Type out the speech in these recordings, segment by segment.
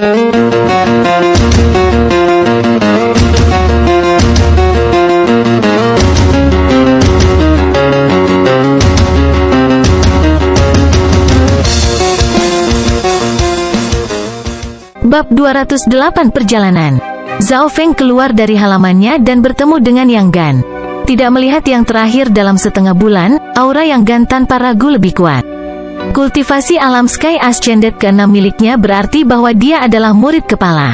Bab 208 Perjalanan. Zhao Feng keluar dari halamannya dan bertemu dengan Yang Gan. Tidak melihat yang terakhir dalam setengah bulan, aura Yang Gan tanpa ragu lebih kuat. Kultivasi alam Sky Ascended ke-6 miliknya berarti bahwa dia adalah murid kepala.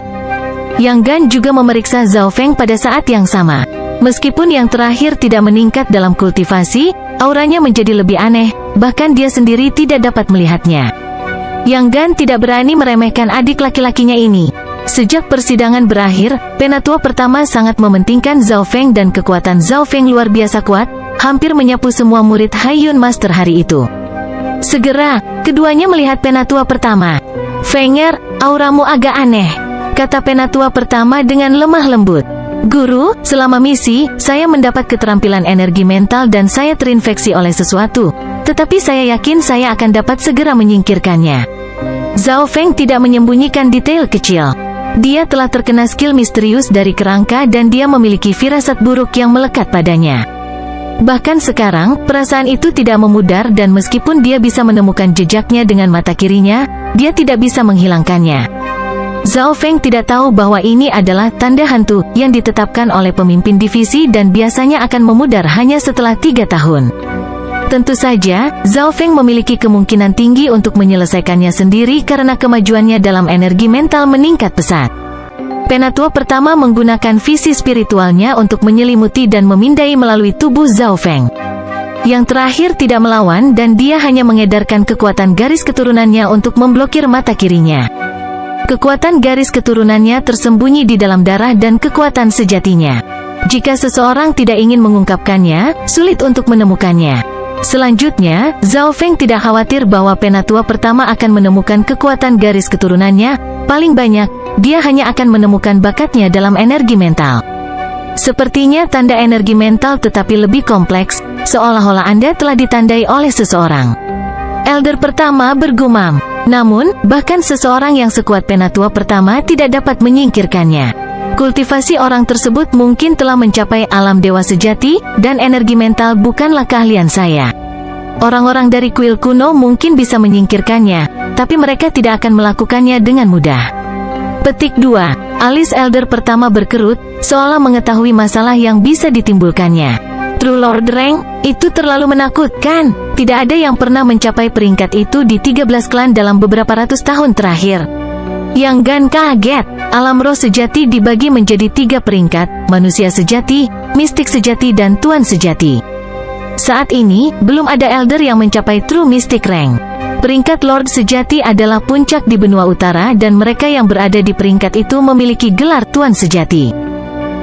Yang Gan juga memeriksa Zhao Feng pada saat yang sama. Meskipun yang terakhir tidak meningkat dalam kultivasi, auranya menjadi lebih aneh, bahkan dia sendiri tidak dapat melihatnya. Yang Gan tidak berani meremehkan adik laki-lakinya ini. Sejak persidangan berakhir, Penatua pertama sangat mementingkan Zhao Feng dan kekuatan Zhao Feng luar biasa kuat, hampir menyapu semua murid Haiyun Master hari itu. Segera, keduanya melihat Penatua pertama. "Fenger, auramu agak aneh," kata Penatua pertama dengan lemah lembut. "Guru, selama misi, saya mendapat keterampilan energi mental dan saya terinfeksi oleh sesuatu. Tetapi saya yakin saya akan dapat segera menyingkirkannya." Zhao Feng tidak menyembunyikan detail kecil. Dia telah terkena skill misterius dari kerangka dan dia memiliki firasat buruk yang melekat padanya. Bahkan sekarang, perasaan itu tidak memudar dan meskipun dia bisa menemukan jejaknya dengan mata kirinya, dia tidak bisa menghilangkannya. Zhao Feng tidak tahu bahwa ini adalah tanda hantu yang ditetapkan oleh pemimpin divisi dan biasanya akan memudar hanya setelah 3 tahun. Tentu saja, Zhao Feng memiliki kemungkinan tinggi untuk menyelesaikannya sendiri karena kemajuannya dalam energi mental meningkat pesat. Penatua pertama menggunakan visi spiritualnya untuk menyelimuti dan memindai melalui tubuh Zhao Feng. Yang terakhir tidak melawan dan dia hanya mengedarkan kekuatan garis keturunannya untuk memblokir mata kirinya. Kekuatan garis keturunannya tersembunyi di dalam darah dan kekuatan sejatinya. Jika seseorang tidak ingin mengungkapkannya, sulit untuk menemukannya. Selanjutnya, Zhao Feng tidak khawatir bahwa Penatua pertama akan menemukan kekuatan garis keturunannya. Paling banyak, dia hanya akan menemukan bakatnya dalam energi mental. Sepertinya tanda energi mental tetapi lebih kompleks, seolah-olah Anda telah ditandai oleh seseorang. Elder pertama bergumam. Namun, bahkan seseorang yang sekuat Penatua pertama tidak dapat menyingkirkannya. Kultivasi orang tersebut mungkin telah mencapai alam dewa sejati, dan energi mental bukanlah keahlian saya. Orang-orang dari kuil kuno mungkin bisa menyingkirkannya, tapi mereka tidak akan melakukannya dengan mudah. Petik 2. Alis Elder pertama berkerut, seolah mengetahui masalah yang bisa ditimbulkannya. True Lord Rank, itu terlalu menakutkan. Tidak ada yang pernah mencapai peringkat itu di 13 klan dalam beberapa ratus tahun terakhir. Yang Gan kaget. Alam roh sejati dibagi menjadi 3 peringkat, manusia sejati, mistik sejati dan tuan sejati. Saat ini, belum ada elder yang mencapai true mystic rank. Peringkat Lord sejati adalah puncak di benua utara dan mereka yang berada di peringkat itu memiliki gelar tuan sejati.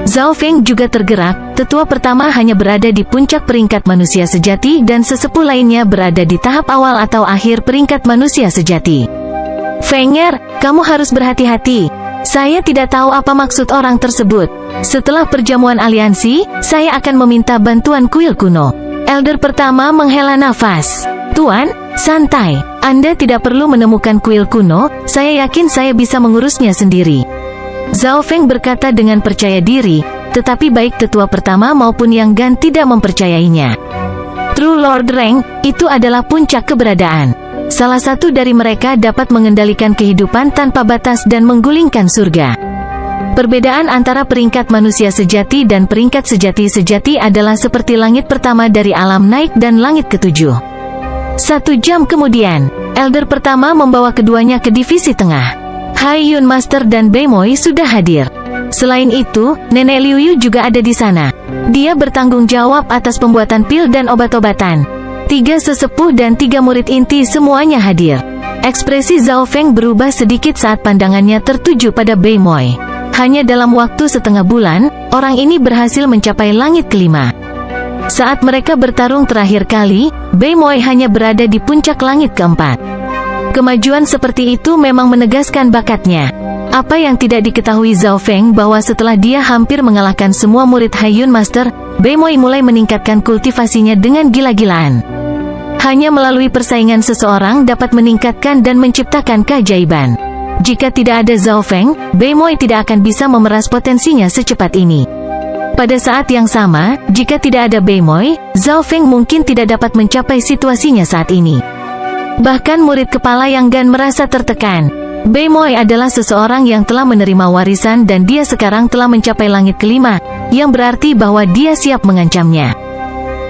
Zhao Feng juga tergerak, tetua pertama hanya berada di puncak peringkat manusia sejati dan sesepuh lainnya berada di tahap awal atau akhir peringkat manusia sejati. "Fenger, kamu harus berhati-hati. Saya tidak tahu apa maksud orang tersebut. Setelah perjamuan aliansi, saya akan meminta bantuan kuil kuno." Elder pertama menghela nafas. "Tuan, santai. Anda tidak perlu menemukan kuil kuno, saya yakin saya bisa mengurusnya sendiri." Zhao Feng berkata dengan percaya diri, tetapi baik tetua pertama maupun Yang Gan tidak mempercayainya. True Lord Rank, itu adalah puncak keberadaan. Salah satu dari mereka dapat mengendalikan kehidupan tanpa batas dan menggulingkan surga. Perbedaan antara peringkat manusia sejati dan peringkat sejati-sejati adalah seperti langit pertama dari alam naik dan langit ketujuh. 1 jam kemudian, Elder pertama membawa keduanya ke divisi tengah. Haiyun Master dan Beimoy sudah hadir. Selain itu, Nenek Liu Yu juga ada di sana. Dia bertanggung jawab atas pembuatan pil dan obat-obatan. 3 sesepuh dan 3 murid inti semuanya hadir. Ekspresi Zhao Feng berubah sedikit saat pandangannya tertuju pada Beimoy. Hanya dalam waktu setengah bulan, orang ini berhasil mencapai langit kelima. Saat mereka bertarung terakhir kali, Beimoy hanya berada di puncak langit keempat. Kemajuan seperti itu memang menegaskan bakatnya. Apa yang tidak diketahui Zhao Feng bahwa setelah dia hampir mengalahkan semua murid Haiyun Master, Beimoy mulai meningkatkan kultivasinya dengan gila-gilaan. Hanya melalui persaingan seseorang dapat meningkatkan dan menciptakan keajaiban. Jika tidak ada Zhao Feng, Beimoy tidak akan bisa memeras potensinya secepat ini. Pada saat yang sama, jika tidak ada Beimoy, Zhao Feng mungkin tidak dapat mencapai situasinya saat ini. Bahkan murid kepala Yang Gan merasa tertekan. Beimoy adalah seseorang yang telah menerima warisan dan dia sekarang telah mencapai langit kelima, yang berarti bahwa dia siap mengancamnya.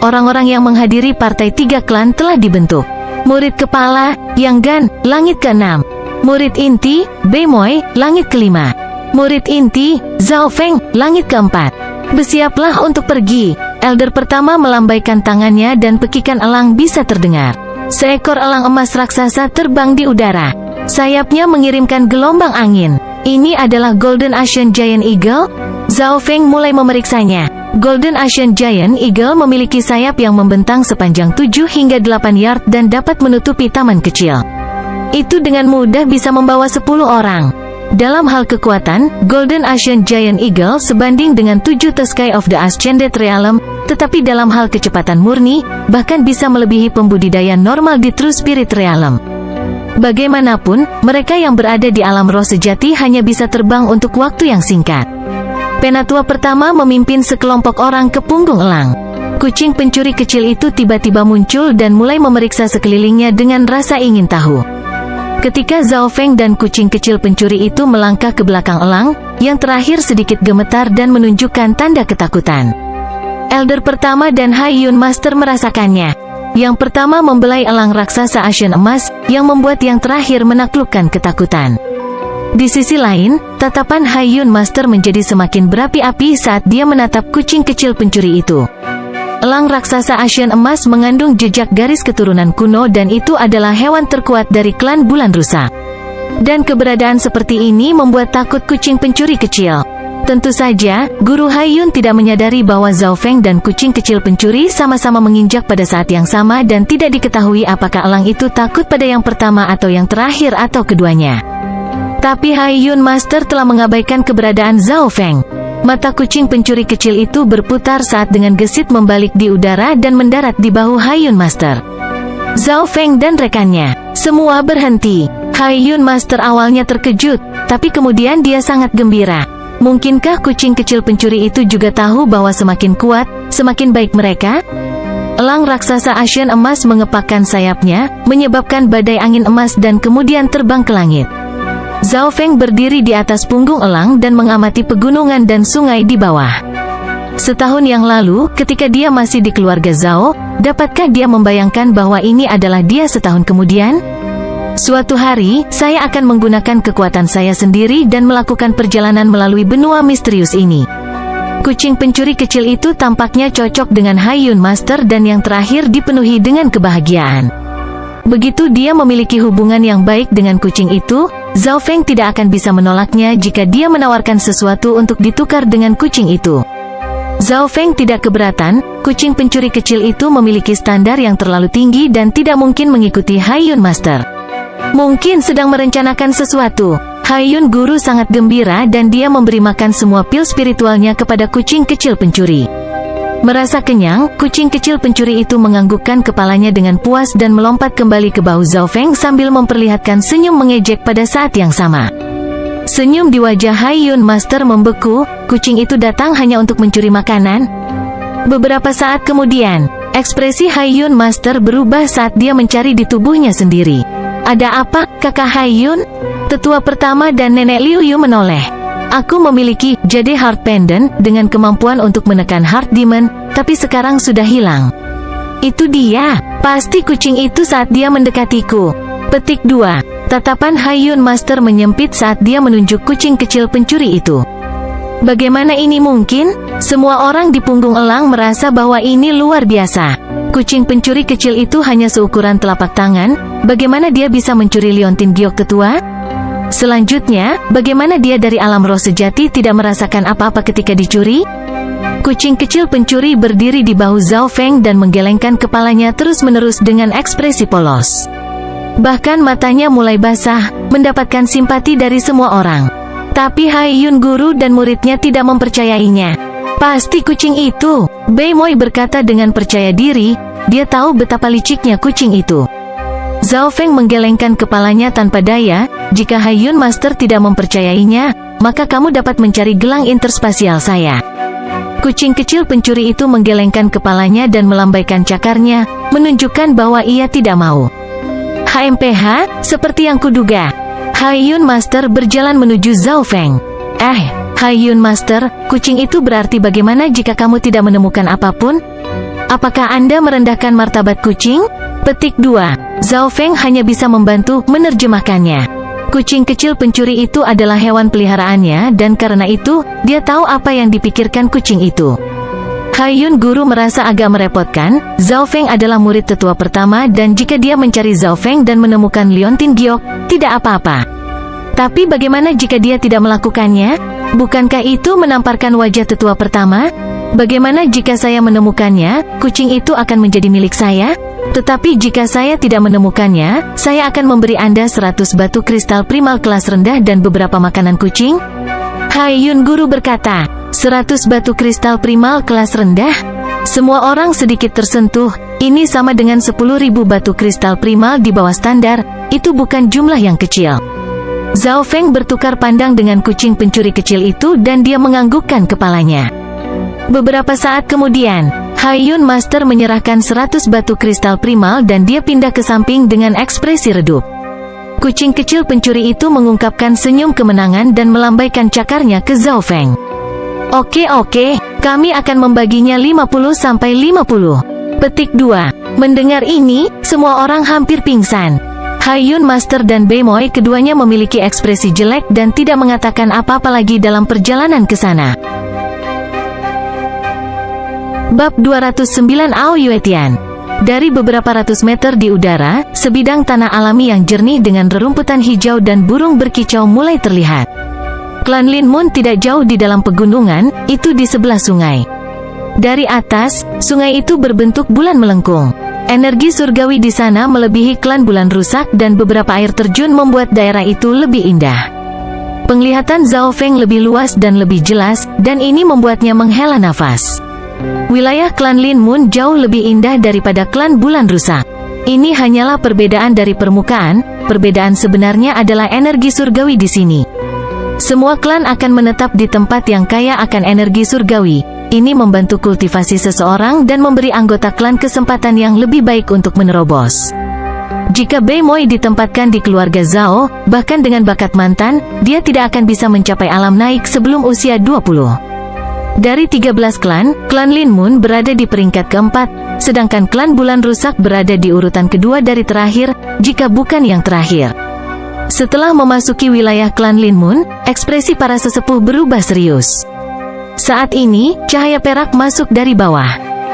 Orang-orang yang menghadiri partai 3 klan telah dibentuk. Murid kepala, Yang Gan, langit ke-6. Murid inti, Beimoy, langit kelima. Murid inti, Zhao Feng, langit ke-4. Bersiaplah untuk pergi. Elder pertama melambaikan tangannya dan pekikan elang bisa terdengar. Seekor elang emas raksasa terbang di udara. Sayapnya mengirimkan gelombang angin. Ini adalah Golden Asian Giant Eagle? Zhao Feng mulai memeriksanya. Golden Asian Giant Eagle memiliki sayap yang membentang sepanjang 7 hingga 8 yard dan dapat menutupi taman kecil. Itu dengan mudah bisa membawa 10 orang. Dalam hal kekuatan, Golden Asian Giant Eagle sebanding dengan 7 The Sky of the Ascended Realm, tetapi dalam hal kecepatan murni, bahkan bisa melebihi pembudidaya normal di True Spirit Realm. Bagaimanapun, mereka yang berada di alam roh sejati hanya bisa terbang untuk waktu yang singkat. Penatua pertama memimpin sekelompok orang ke punggung elang. Kucing pencuri kecil itu tiba-tiba muncul dan mulai memeriksa sekelilingnya dengan rasa ingin tahu. Ketika Zhao Feng dan kucing kecil pencuri itu melangkah ke belakang elang, yang terakhir sedikit gemetar dan menunjukkan tanda ketakutan. Elder pertama dan Hai Yun Master merasakannya. Yang pertama membelai elang raksasa Asian emas, yang membuat yang terakhir menaklukkan ketakutan. Di sisi lain, tatapan Hai Yun Master menjadi semakin berapi-api saat dia menatap kucing kecil pencuri itu. Elang raksasa Asian emas mengandung jejak garis keturunan kuno dan itu adalah hewan terkuat dari klan bulan rusak. Dan keberadaan seperti ini membuat takut kucing pencuri kecil. Tentu saja, Guru Hai Yun tidak menyadari bahwa Zhao Feng dan kucing kecil pencuri sama-sama menginjak pada saat yang sama dan tidak diketahui apakah elang itu takut pada yang pertama atau yang terakhir atau keduanya. Tapi Hai Yun Master telah mengabaikan keberadaan Zhao Feng. Mata kucing pencuri kecil itu berputar saat dengan gesit membalik di udara dan mendarat di bahu Hai Yun Master. Zhao Feng dan rekannya, semua berhenti. Hai Yun Master awalnya terkejut, tapi kemudian dia sangat gembira. Mungkinkah kucing kecil pencuri itu juga tahu bahwa semakin kuat, semakin baik mereka? Elang raksasa Asian emas mengepakkan sayapnya, menyebabkan badai angin emas dan kemudian terbang ke langit. Zhao Feng berdiri di atas punggung elang dan mengamati pegunungan dan sungai di bawah. Setahun yang lalu, ketika dia masih di keluarga Zhao, dapatkah dia membayangkan bahwa ini adalah dia setahun kemudian? Suatu hari, saya akan menggunakan kekuatan saya sendiri dan melakukan perjalanan melalui benua misterius ini. Kucing pencuri kecil itu tampaknya cocok dengan Hai Yun Master dan yang terakhir dipenuhi dengan kebahagiaan. Begitu dia memiliki hubungan yang baik dengan kucing itu, Zhao Feng tidak akan bisa menolaknya jika dia menawarkan sesuatu untuk ditukar dengan kucing itu. Zhao Feng tidak keberatan, kucing pencuri kecil itu memiliki standar yang terlalu tinggi dan tidak mungkin mengikuti Hai Yun Master. Mungkin sedang merencanakan sesuatu. Hai Yun Guru sangat gembira dan dia memberi makan semua pil spiritualnya kepada kucing kecil pencuri. Merasa kenyang, kucing kecil pencuri itu menganggukkan kepalanya dengan puas dan melompat kembali ke bahu Zhao Feng sambil memperlihatkan senyum mengejek pada saat yang sama. Senyum di wajah Hai Yun Master membeku, kucing itu datang hanya untuk mencuri makanan. Beberapa saat kemudian, ekspresi Hai Yun Master berubah saat dia mencari di tubuhnya sendiri. Ada apa, kakak Hai Yun? Tetua pertama dan nenek Liu Yu menoleh. Aku memiliki Jade Heart Pendant dengan kemampuan untuk menekan Heart Demon, tapi sekarang sudah hilang. Itu dia, pasti kucing itu saat dia mendekatiku. Petik 2. Tatapan Hai Yun Master menyempit saat dia menunjuk kucing kecil pencuri itu. Bagaimana ini mungkin? Semua orang di punggung elang merasa bahwa ini luar biasa. Kucing pencuri kecil itu hanya seukuran telapak tangan, bagaimana dia bisa mencuri liontin giok tetua? Selanjutnya, bagaimana dia dari alam roh sejati tidak merasakan apa-apa ketika dicuri? Kucing kecil pencuri berdiri di bahu Zhao Feng dan menggelengkan kepalanya terus-menerus dengan ekspresi polos. Bahkan matanya mulai basah, mendapatkan simpati dari semua orang. Tapi Hai Yun Guru dan muridnya tidak mempercayainya. Pasti kucing itu, Beimoy berkata dengan percaya diri, dia tahu betapa liciknya kucing itu. Zhao Feng menggelengkan kepalanya tanpa daya. Jika Haiyun Master tidak mempercayainya, maka kamu dapat mencari gelang interspasial saya. Kucing kecil pencuri itu menggelengkan kepalanya dan melambaikan cakarnya, menunjukkan bahwa ia tidak mau. HMPH, seperti yang kuduga. Haiyun Master berjalan menuju Zhao Feng. Haiyun Master, kucing itu berarti bagaimana jika kamu tidak menemukan apapun? Apakah Anda merendahkan martabat kucing? Petik 2. Zhao Feng hanya bisa membantu menerjemahkannya. Kucing kecil pencuri itu adalah hewan peliharaannya dan karena itu, dia tahu apa yang dipikirkan kucing itu. Haiyun guru merasa agak merepotkan. Zhao Feng adalah murid tetua pertama dan jika dia mencari Zhao Feng dan menemukan Liontin Giok, tidak apa-apa. Tapi bagaimana jika dia tidak melakukannya? Bukankah itu menamparkan wajah tetua pertama? Bagaimana jika saya menemukannya, kucing itu akan menjadi milik saya? Tetapi jika saya tidak menemukannya, saya akan memberi Anda 100 batu kristal primal kelas rendah dan beberapa makanan kucing? Haiyun guru berkata, 100 batu kristal primal kelas rendah? Semua orang sedikit tersentuh. Ini sama dengan 10.000 batu kristal primal di bawah standar. Itu bukan jumlah yang kecil. Zhao Feng bertukar pandang dengan kucing pencuri kecil itu dan dia menganggukkan kepalanya. Beberapa saat kemudian, Haiyun Master menyerahkan 100 batu kristal primal dan dia pindah ke samping dengan ekspresi redup. Kucing kecil pencuri itu mengungkapkan senyum kemenangan dan melambaikan cakarnya ke Zhao Feng. Oke, kami akan membaginya 50-50. Petik 2. Mendengar ini, semua orang hampir pingsan. Haiyun Master dan Beimoy keduanya memiliki ekspresi jelek dan tidak mengatakan apa-apa lagi dalam perjalanan ke sana. Bab 209 Ao Yuetian. Dari beberapa ratus meter di udara, sebidang tanah alami yang jernih dengan rerumputan hijau dan burung berkicau mulai terlihat. Klan Lin Mun tidak jauh di dalam pegunungan, itu di sebelah sungai. Dari atas, sungai itu berbentuk bulan melengkung. Energi surgawi di sana melebihi klan bulan rusak dan beberapa air terjun membuat daerah itu lebih indah. Penglihatan Zhao Feng lebih luas dan lebih jelas, dan ini membuatnya menghela nafas. Wilayah klan Lin Mun jauh lebih indah daripada klan bulan rusak. Ini hanyalah perbedaan dari permukaan, perbedaan sebenarnya adalah energi surgawi di sini. Semua klan akan menetap di tempat yang kaya akan energi surgawi. Ini membantu kultivasi seseorang dan memberi anggota klan kesempatan yang lebih baik untuk menerobos. Jika Beimoy ditempatkan di keluarga Zhao, bahkan dengan bakat mantan, dia tidak akan bisa mencapai alam naik sebelum usia 20. Dari 13 klan Lin Mun berada di peringkat keempat, sedangkan klan bulan rusak berada di urutan kedua dari terakhir, jika bukan yang terakhir. Setelah memasuki wilayah klan Lin Mun, ekspresi para sesepuh berubah serius. Saat ini, cahaya perak masuk dari bawah.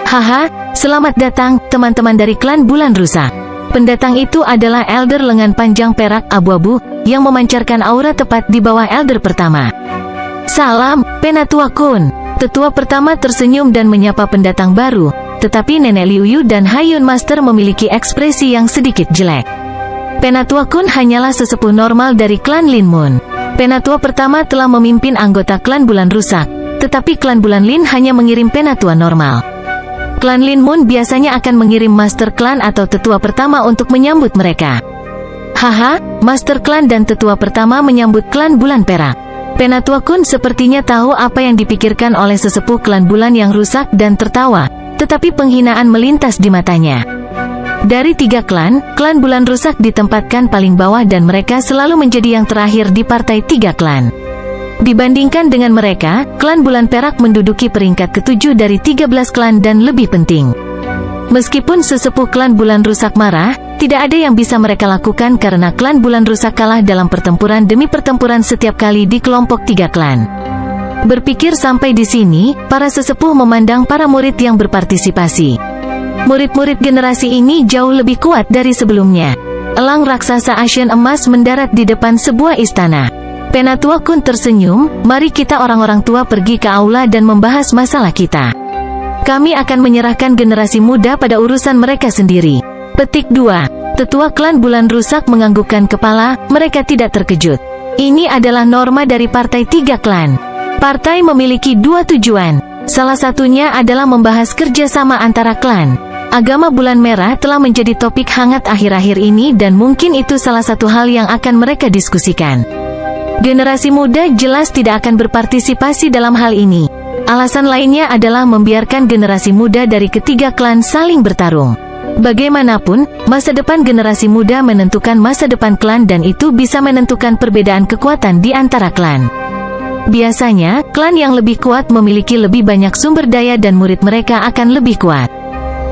Haha, selamat datang, teman-teman dari klan bulan rusak. Pendatang itu adalah Elder lengan panjang perak abu-abu, yang memancarkan aura tepat di bawah Elder pertama. Salam, Penatua Kun. Tetua pertama tersenyum dan menyapa pendatang baru, tetapi Nenek Liu Yu dan Haiyun Master memiliki ekspresi yang sedikit jelek. Penatua Kun hanyalah sesepuh normal dari klan Lin Mun. Penatua pertama telah memimpin anggota klan bulan rusak, tetapi klan bulan Lin hanya mengirim penatua normal. Klan Lin Mun biasanya akan mengirim master klan atau tetua pertama untuk menyambut mereka. Haha, master klan dan tetua pertama menyambut klan bulan perak. Penatua Kun sepertinya tahu apa yang dipikirkan oleh sesepuh klan bulan yang rusak dan tertawa, tetapi penghinaan melintas di matanya. Dari 3 klan bulan rusak ditempatkan paling bawah dan mereka selalu menjadi yang terakhir di partai 3 klan. Dibandingkan dengan mereka, klan bulan perak menduduki peringkat ke-7 dari 13 klan dan lebih penting. Meskipun sesepuh klan bulan rusak marah, tidak ada yang bisa mereka lakukan karena klan bulan rusak kalah dalam pertempuran demi pertempuran setiap kali di kelompok 3 klan. Berpikir sampai di sini, para sesepuh memandang para murid yang berpartisipasi. Murid-murid generasi ini jauh lebih kuat dari sebelumnya. Elang raksasa Asian emas mendarat di depan sebuah istana. Penatua Kun tersenyum, mari kita orang-orang tua pergi ke aula dan membahas masalah kita. Kami akan menyerahkan generasi muda pada urusan mereka sendiri. Petik 2. Tetua klan bulan rusak menganggukkan kepala, mereka tidak terkejut. Ini adalah norma dari partai 3 klan. Partai memiliki 2 tujuan. Salah satunya adalah membahas kerjasama antara klan. Agama bulan merah telah menjadi topik hangat akhir-akhir ini dan mungkin itu salah satu hal yang akan mereka diskusikan. Generasi muda jelas tidak akan berpartisipasi dalam hal ini. Alasan lainnya adalah membiarkan generasi muda dari ketiga klan saling bertarung. Bagaimanapun, masa depan generasi muda menentukan masa depan klan dan itu bisa menentukan perbedaan kekuatan di antara klan. Biasanya, klan yang lebih kuat memiliki lebih banyak sumber daya dan murid mereka akan lebih kuat.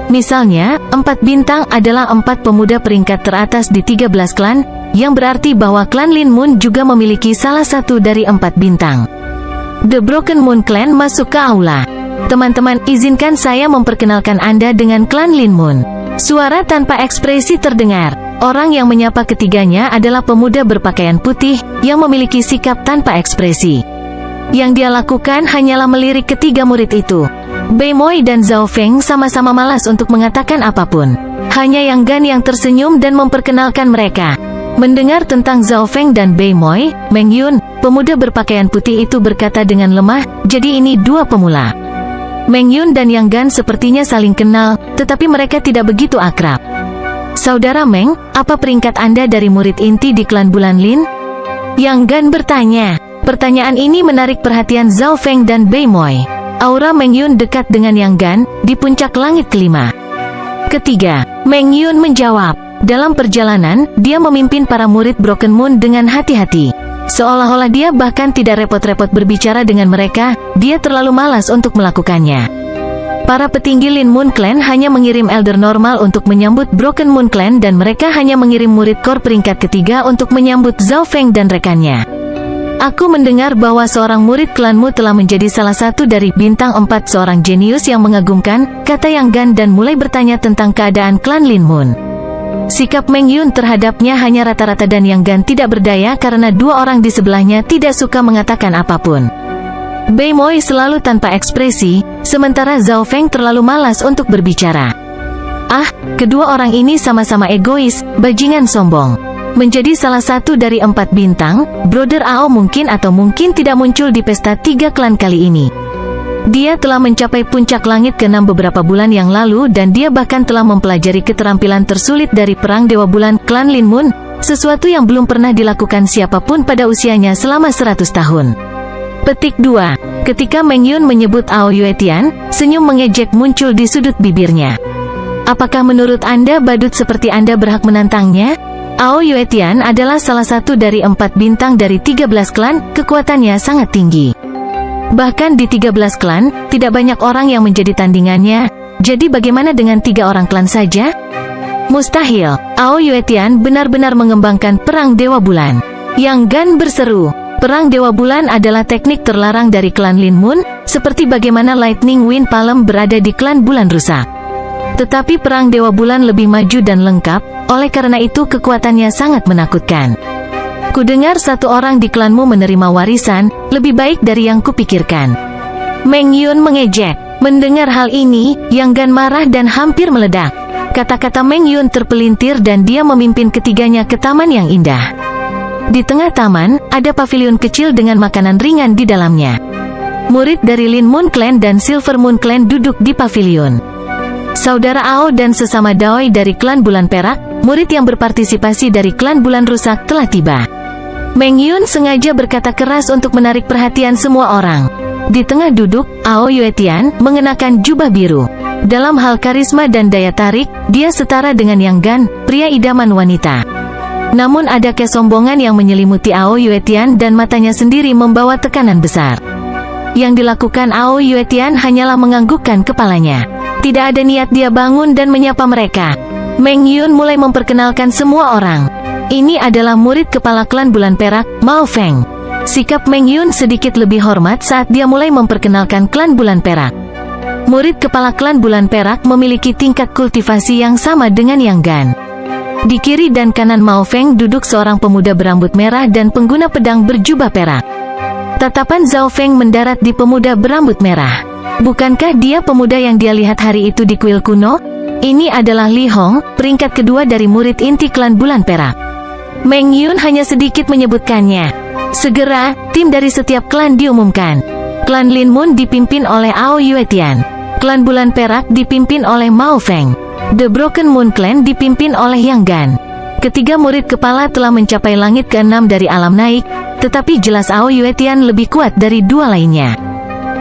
Misalnya, 4 bintang adalah 4 pemuda peringkat teratas di 13 klan, yang berarti bahwa klan Lin Moon juga memiliki salah satu dari 4 bintang. The Broken Moon Clan masuk ke aula. Teman-teman, izinkan saya memperkenalkan Anda dengan klan Lin Moon. Suara tanpa ekspresi terdengar. Orang yang menyapa ketiganya adalah pemuda berpakaian putih, yang memiliki sikap tanpa ekspresi. Yang dia lakukan hanyalah melirik ketiga murid itu. Bei Moi dan Zhao Feng sama-sama malas untuk mengatakan apapun. Hanya Yang Gan yang tersenyum dan memperkenalkan mereka. Mendengar tentang Zhao Feng dan Bei Moi, Meng Yun, pemuda berpakaian putih itu berkata dengan lemah, jadi ini dua pemula. Meng Yun dan Yang Gan sepertinya saling kenal, tetapi mereka tidak begitu akrab. Saudara Meng, apa peringkat Anda dari murid inti di klan Bulan Lin? Yang Gan bertanya. Pertanyaan ini menarik perhatian Zhao Feng dan Bei Moi. Aura Meng Yun dekat dengan Yang Gan, di puncak langit kelima. Ketiga, Meng Yun menjawab. Dalam perjalanan, dia memimpin para murid Broken Moon dengan hati-hati. Seolah-olah dia bahkan tidak repot-repot berbicara dengan mereka, dia terlalu malas untuk melakukannya. Para petinggi Lin Moon Clan hanya mengirim elder normal untuk menyambut Broken Moon Clan dan mereka hanya mengirim murid core peringkat ketiga untuk menyambut Zhao Feng dan rekannya. Aku mendengar bahwa seorang murid klanmu telah menjadi salah satu dari bintang 4 seorang jenius yang mengagumkan, kata Yang Gan dan mulai bertanya tentang keadaan klan Lin Moon. Sikap Meng Yun terhadapnya hanya rata-rata dan Yang Gan tidak berdaya karena dua orang di sebelahnya tidak suka mengatakan apapun. Bei Moi selalu tanpa ekspresi, sementara Zhao Feng terlalu malas untuk berbicara. Kedua orang ini sama-sama egois, bajingan sombong. Menjadi salah satu dari 4 bintang, Brother Ao mungkin atau mungkin tidak muncul di pesta 3 klan kali ini. Dia telah mencapai puncak langit ke-6 beberapa bulan yang lalu dan dia bahkan telah mempelajari keterampilan tersulit dari perang Dewa Bulan klan Lin Moon, sesuatu yang belum pernah dilakukan siapapun pada usianya selama 100 tahun. Petik 2. Ketika Meng Yun menyebut Ao Yuetian, senyum mengejek muncul di sudut bibirnya. Apakah menurut Anda badut seperti Anda berhak menantangnya? Ao Yuetian adalah salah satu dari 4 bintang dari 13 klan, kekuatannya sangat tinggi. Bahkan di 13 klan, tidak banyak orang yang menjadi tandingannya, jadi bagaimana dengan 3 orang klan saja? Mustahil, Ao Yuetian benar-benar mengembangkan perang Dewa Bulan. Yang Gan berseru, perang Dewa Bulan adalah teknik terlarang dari klan Lin Moon, seperti bagaimana Lightning Wind Palm berada di klan Bulan Rusak. Tetapi perang Dewa Bulan lebih maju dan lengkap, oleh karena itu kekuatannya sangat menakutkan. Kudengar satu orang di klanmu menerima warisan, lebih baik dari yang kupikirkan. Meng Yun mengejek. Mendengar hal ini, Yang Gan marah dan hampir meledak. Kata-kata Meng Yun terpelintir dan dia memimpin ketiganya ke taman yang indah. Di tengah taman, ada pavilion kecil dengan makanan ringan di dalamnya. Murid dari Lin Moon Clan dan Silver Moon Clan duduk di pavilion. Saudara Ao dan sesama Daoi dari klan Bulan Perak, murid yang berpartisipasi dari klan Bulan Rusak telah tiba. Meng Yun sengaja berkata keras untuk menarik perhatian semua orang. Di tengah duduk, Ao Yuetian mengenakan jubah biru. Dalam hal karisma dan daya tarik, dia setara dengan Yang Gan, pria idaman wanita. Namun ada kesombongan yang menyelimuti Ao Yuetian dan matanya sendiri membawa tekanan besar. Yang dilakukan Ao Yuetian hanyalah menganggukkan kepalanya. Tidak ada niat dia bangun dan menyapa mereka. Meng Yun mulai memperkenalkan semua orang. Ini adalah murid kepala klan Bulan Perak, Mao Feng. Sikap Meng Yun sedikit lebih hormat saat dia mulai memperkenalkan klan Bulan Perak. Murid kepala klan Bulan Perak memiliki tingkat kultivasi yang sama dengan Yang Gan. Di kiri dan kanan Mao Feng duduk seorang pemuda berambut merah dan pengguna pedang berjubah perak. Tatapan Zhao Feng mendarat di pemuda berambut merah. Bukankah dia pemuda yang dia lihat hari itu di kuil kuno? Ini adalah Li Hong, peringkat kedua dari murid inti klan Bulan Perak. Meng Yun hanya sedikit menyebutkannya. Segera, tim dari setiap klan diumumkan. Klan Lin Moon dipimpin oleh Ao Yuetian. Klan Bulan Perak dipimpin oleh Mao Feng. The Broken Moon Clan dipimpin oleh Yang Gan. Ketiga murid kepala telah mencapai langit ke-6 dari alam naik, tetapi jelas Ao Yuetian lebih kuat dari dua lainnya.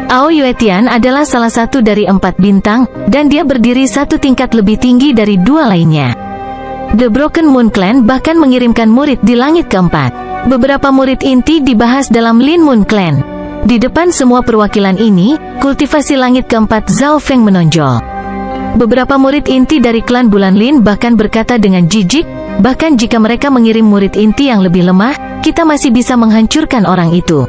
Ao Yuetian adalah salah satu dari 4 bintang, dan dia berdiri satu tingkat lebih tinggi dari dua lainnya. The Broken Moon Clan bahkan mengirimkan murid di langit ke-4. Beberapa murid inti dibahas dalam Lin Moon Clan. Di depan semua perwakilan ini, kultivasi langit ke-4 Zhao Feng menonjol. Beberapa murid inti dari klan Bulan Lin bahkan berkata dengan jijik, bahkan jika mereka mengirim murid inti yang lebih lemah, kita masih bisa menghancurkan orang itu.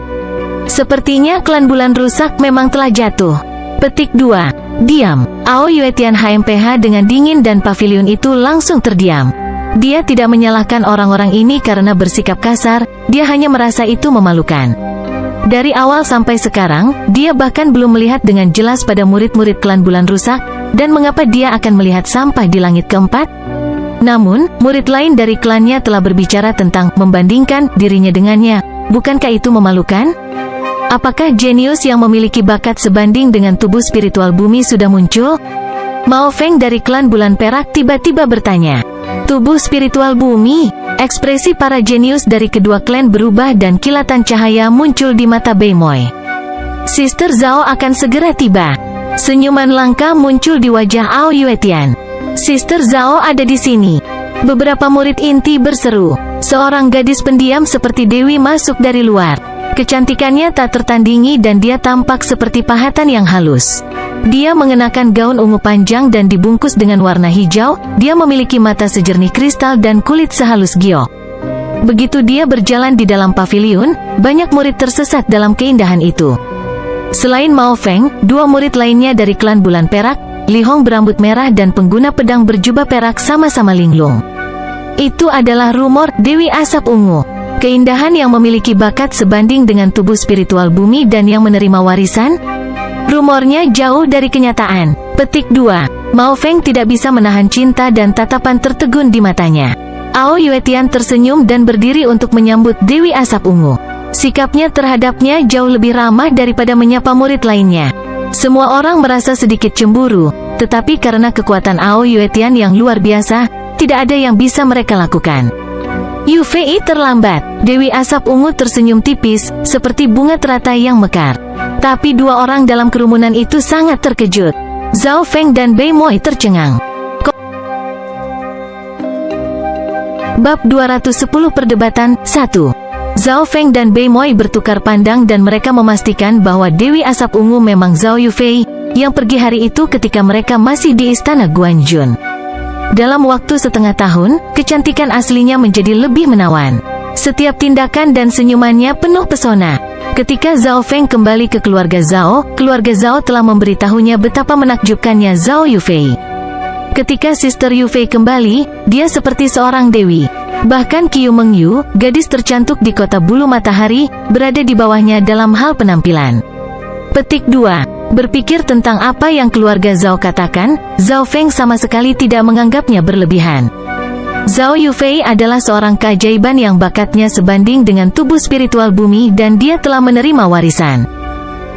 Sepertinya klan Bulan Rusak memang telah jatuh. Petik 2. Diam. Ao Yuetian HMPH dengan dingin dan pavilion itu langsung terdiam. Dia tidak menyalahkan orang-orang ini karena bersikap kasar, dia hanya merasa itu memalukan. Dari awal sampai sekarang, dia bahkan belum melihat dengan jelas pada murid-murid klan Bulan Rusak, dan mengapa dia akan melihat sampah di langit ke-4? Namun, murid lain dari klannya telah berbicara tentang membandingkan dirinya dengannya. Bukankah itu memalukan? Apakah jenius yang memiliki bakat sebanding dengan tubuh spiritual bumi sudah muncul? Mao Feng dari klan Bulan Perak tiba-tiba bertanya. Tubuh spiritual bumi? Ekspresi para jenius dari kedua klan berubah dan kilatan cahaya muncul di mata Beimoy. Sister Zhao akan segera tiba. Senyuman langka muncul di wajah Ao Yuetian. Sister Zhao ada di sini. Beberapa murid inti berseru. Seorang gadis pendiam seperti Dewi masuk dari luar. Kecantikannya tak tertandingi dan dia tampak seperti pahatan yang halus. Dia mengenakan gaun ungu panjang dan dibungkus dengan warna hijau. Dia memiliki mata sejernih kristal dan kulit sehalus giok. Begitu dia berjalan di dalam paviliun, banyak murid tersesat dalam keindahan itu. Selain Mao Feng, dua murid lainnya dari klan Bulan Perak, Li Hong berambut merah dan pengguna pedang berjubah perak sama-sama linglung. Itu adalah rumor Dewi Asap Ungu. Keindahan yang memiliki bakat sebanding dengan tubuh spiritual bumi dan yang menerima warisan? Rumornya jauh dari kenyataan. Petik 2. Mao Feng tidak bisa menahan cinta dan tatapan tertegun di matanya. Ao Yuetian tersenyum dan berdiri untuk menyambut Dewi Asap Ungu. Sikapnya terhadapnya jauh lebih ramah daripada menyapa murid lainnya. Semua orang merasa sedikit cemburu, tetapi karena kekuatan Ao Yuetian yang luar biasa, tidak ada yang bisa mereka lakukan. Yufei terlambat. Dewi Asap Ungu tersenyum tipis, seperti bunga teratai yang mekar. Tapi dua orang dalam kerumunan itu sangat terkejut. Zhao Feng dan Beimoy tercengang. Bab 210 Perdebatan 1. Zhao Feng dan Beimoy bertukar pandang dan mereka memastikan bahwa Dewi Asap Ungu memang Zhao Yufei, yang pergi hari itu ketika mereka masih di istana Guanjun. Dalam waktu setengah tahun, kecantikan aslinya menjadi lebih menawan. Setiap tindakan dan senyumannya penuh pesona. Ketika Zhao Feng kembali ke keluarga Zhao telah memberitahunya betapa menakjubkannya Zhao Yufei. Ketika Sister Yufei kembali, dia seperti seorang dewi. Bahkan Qiu Mengyu, gadis tercantik di kota bulu matahari, berada di bawahnya dalam hal penampilan. Petik 2. Berpikir tentang apa yang keluarga Zhao katakan, Zhao Feng sama sekali tidak menganggapnya berlebihan. Zhao Yufei adalah seorang keajaiban yang bakatnya sebanding dengan tubuh spiritual bumi dan dia telah menerima warisan.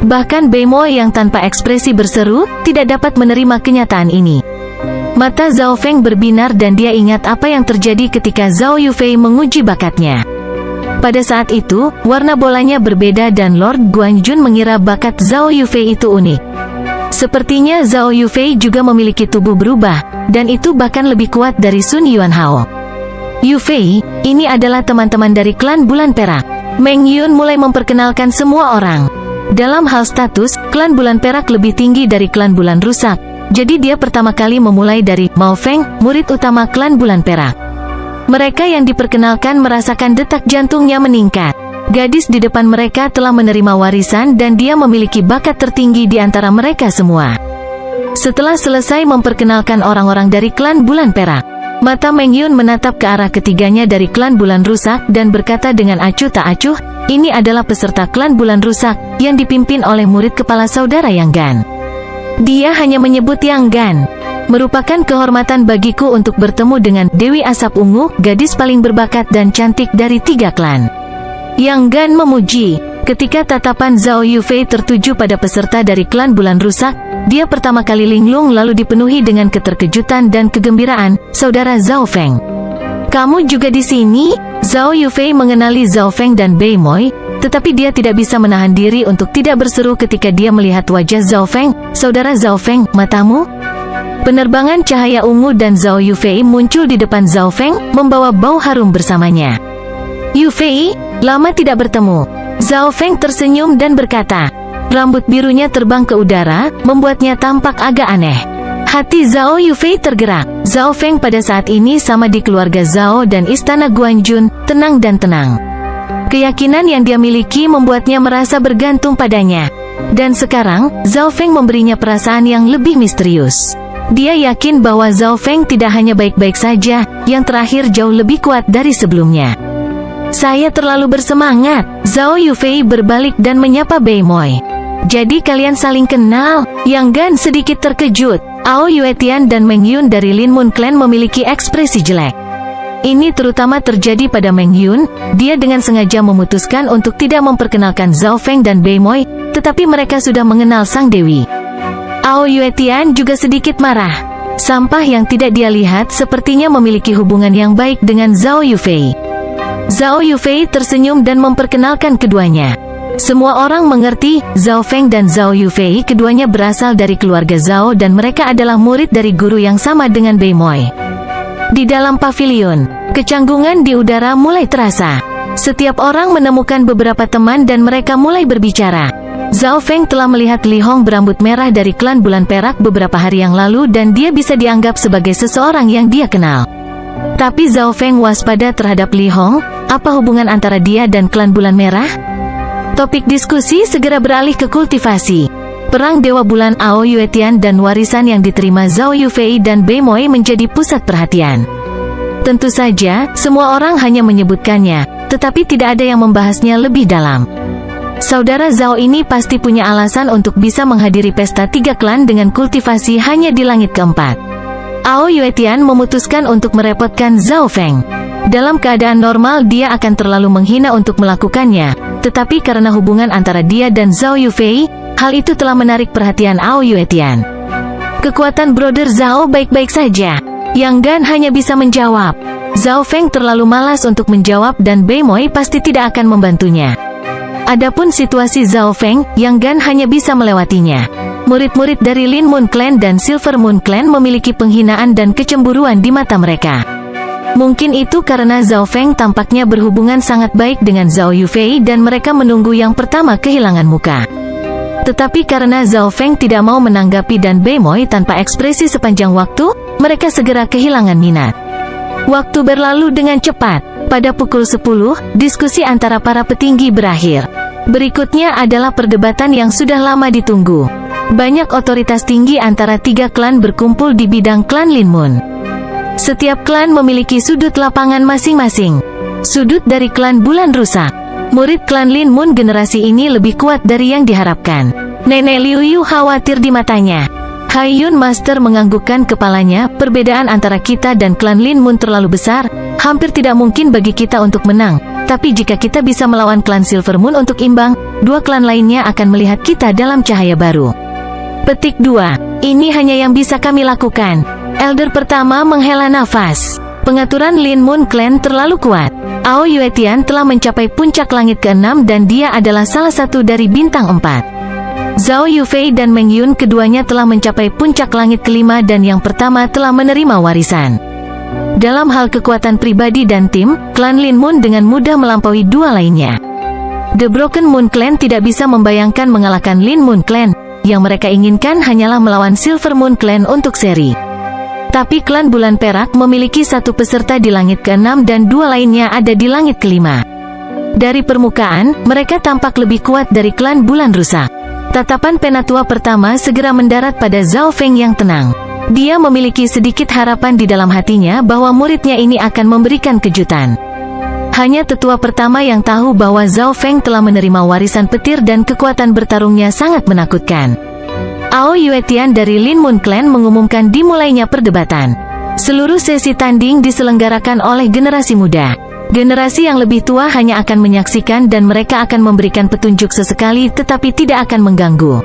Bahkan Beimoy yang tanpa ekspresi berseru, tidak dapat menerima kenyataan ini. Mata Zhao Feng berbinar dan dia ingat apa yang terjadi ketika Zhao Yufei menguji bakatnya. Pada saat itu, warna bolanya berbeda dan Lord Guanjun mengira bakat Zhao Yufei itu unik. Sepertinya Zhao Yufei juga memiliki tubuh berubah, dan itu bahkan lebih kuat dari Sun Yuanhao. Yufei, ini adalah teman-teman dari klan Bulan Perak. Meng Yun mulai memperkenalkan semua orang. Dalam hal status, klan Bulan Perak lebih tinggi dari klan Bulan Rusak. Jadi dia pertama kali memulai dari Mao Feng, murid utama klan Bulan Perak. Mereka yang diperkenalkan merasakan detak jantungnya meningkat. Gadis di depan mereka telah menerima warisan dan dia memiliki bakat tertinggi di antara mereka semua. Setelah selesai memperkenalkan orang-orang dari klan Bulan Perak, mata Meng Yun menatap ke arah ketiganya dari klan Bulan Rusak dan berkata dengan acuh tak acuh, ini adalah peserta klan Bulan Rusak, yang dipimpin oleh murid kepala saudara Yang Gan. Dia hanya menyebut Yang Gan. Merupakan kehormatan bagiku untuk bertemu dengan Dewi Asap Ungu, gadis paling berbakat dan cantik dari 3 klan. Yang Gan memuji. Ketika tatapan Zhao Yufei tertuju pada peserta dari klan Bulan Rusak, dia pertama kali linglung lalu dipenuhi dengan keterkejutan dan kegembiraan. Saudara Zhao Feng, kamu juga di sini? Zhao Yufei mengenali Zhao Feng dan Bei Moi, tetapi dia tidak bisa menahan diri untuk tidak berseru ketika dia melihat wajah Zhao Feng. Saudara Zhao Feng, matamu? Penerbangan cahaya ungu dan Zhao Yufei muncul di depan Zhao Feng, membawa bau harum bersamanya. Yufei, lama tidak bertemu. Zhao Feng tersenyum dan berkata. Rambut birunya terbang ke udara, membuatnya tampak agak aneh. Hati Zhao Yufei tergerak. Zhao Feng pada saat ini sama di keluarga Zhao dan istana Guanjun, tenang dan tenang. Keyakinan yang dia miliki membuatnya merasa bergantung padanya. Dan sekarang, Zhao Feng memberinya perasaan yang lebih misterius. Dia yakin bahwa Zhao Feng tidak hanya baik-baik saja, yang terakhir jauh lebih kuat dari sebelumnya. Saya terlalu bersemangat. Zhao Yufei berbalik dan menyapa Bei Moi. Jadi kalian saling kenal? Yang Gan sedikit terkejut. Ao Yuetian dan Meng Yun dari Lin Mun Clan memiliki ekspresi jelek. Ini terutama terjadi pada Meng Yun. Dia dengan sengaja memutuskan untuk tidak memperkenalkan Zhao Feng dan Bei Moi, tetapi mereka sudah mengenal sang dewi. Ao Yuetian juga sedikit marah. Sampah yang tidak dia lihat sepertinya memiliki hubungan yang baik dengan Zhao Yufei. Zhao Yufei tersenyum dan memperkenalkan keduanya. Semua orang mengerti, Zhao Feng dan Zhao Yufei keduanya berasal dari keluarga Zhao dan mereka adalah murid dari guru yang sama dengan Bei Moi. Di dalam pavilion, kecanggungan di udara mulai terasa. Setiap orang menemukan beberapa teman dan mereka mulai berbicara. Zhao Feng telah melihat Li Hong berambut merah dari klan Bulan Perak beberapa hari yang lalu dan dia bisa dianggap sebagai seseorang yang dia kenal. Tapi Zhao Feng waspada terhadap Li Hong. Apa hubungan antara dia dan klan Bulan Merah? Topik diskusi segera beralih ke kultivasi. Perang Dewa Bulan Ao Yuetian dan warisan yang diterima Zhao Yufei dan Bei Moi menjadi pusat perhatian. Tentu saja, semua orang hanya menyebutkannya, tetapi tidak ada yang membahasnya lebih dalam. Saudara Zhao ini pasti punya alasan untuk bisa menghadiri pesta 3 klan dengan kultivasi hanya di langit keempat. Ao Yuetian memutuskan untuk merepotkan Zhao Feng. Dalam keadaan normal dia akan terlalu menghina untuk melakukannya, tetapi karena hubungan antara dia dan Zhao Yufei, hal itu telah menarik perhatian Ao Yuetian. Kekuatan Brother Zhao baik-baik saja. Yang Gan hanya bisa menjawab. Zhao Feng terlalu malas untuk menjawab dan Bei Moi pasti tidak akan membantunya. Adapun situasi Zhao Feng, Yang Gan hanya bisa melewatinya. Murid-murid dari Lin Mun Clan dan Silver Moon Clan memiliki penghinaan dan kecemburuan di mata mereka. Mungkin itu karena Zhao Feng tampaknya berhubungan sangat baik dengan Zhao Yufei dan mereka menunggu yang pertama kehilangan muka. Tetapi karena Zhao Feng tidak mau menanggapi dan Bei Moi tanpa ekspresi sepanjang waktu, mereka segera kehilangan minat. Waktu berlalu dengan cepat. Pada pukul 10, diskusi antara para petinggi berakhir. Berikutnya adalah perdebatan yang sudah lama ditunggu. Banyak otoritas tinggi antara 3 klan berkumpul di bidang klan Lin Mun. Setiap klan memiliki sudut lapangan masing-masing. Sudut dari klan Bulan Rusak. Murid klan Lin Mun generasi ini lebih kuat dari yang diharapkan. Nenek Liu Yu khawatir di matanya. Hai Yun Master menganggukkan kepalanya. Perbedaan antara kita dan klan Lin Mun terlalu besar. Hampir tidak mungkin bagi kita untuk menang. Tapi jika kita bisa melawan klan Silver Moon untuk imbang, 2 klan lainnya akan melihat kita dalam cahaya baru. Petik 2. Ini hanya yang bisa kami lakukan. Elder pertama menghela nafas. Pengaturan Lin Mun Clan terlalu kuat. Ao Yuetian telah mencapai puncak langit ke-6 dan dia adalah salah satu dari bintang 4. Zhao Yufei dan Meng Yun keduanya telah mencapai puncak langit ke-5 dan yang pertama telah menerima warisan. Dalam hal kekuatan pribadi dan tim, klan Lin Mun dengan mudah melampaui 2 lainnya. The Broken Moon Clan tidak bisa membayangkan mengalahkan Lin Mun Clan. Yang mereka inginkan hanyalah melawan Silver Moon Clan untuk seri. Tapi klan Bulan Perak memiliki 1 peserta di langit ke-6 dan 2 lainnya ada di langit ke-5. Dari permukaan, mereka tampak lebih kuat dari klan Bulan Rusak. Tatapan penatua pertama segera mendarat pada Zhao Feng yang tenang. Dia memiliki sedikit harapan di dalam hatinya bahwa muridnya ini akan memberikan kejutan. Hanya tetua pertama yang tahu bahwa Zhao Feng telah menerima warisan petir dan kekuatan bertarungnya sangat menakutkan. Ao Yuetian dari Lin Mun Clan mengumumkan dimulainya perdebatan. Seluruh sesi tanding diselenggarakan oleh generasi muda. Generasi yang lebih tua hanya akan menyaksikan dan mereka akan memberikan petunjuk sesekali tetapi tidak akan mengganggu.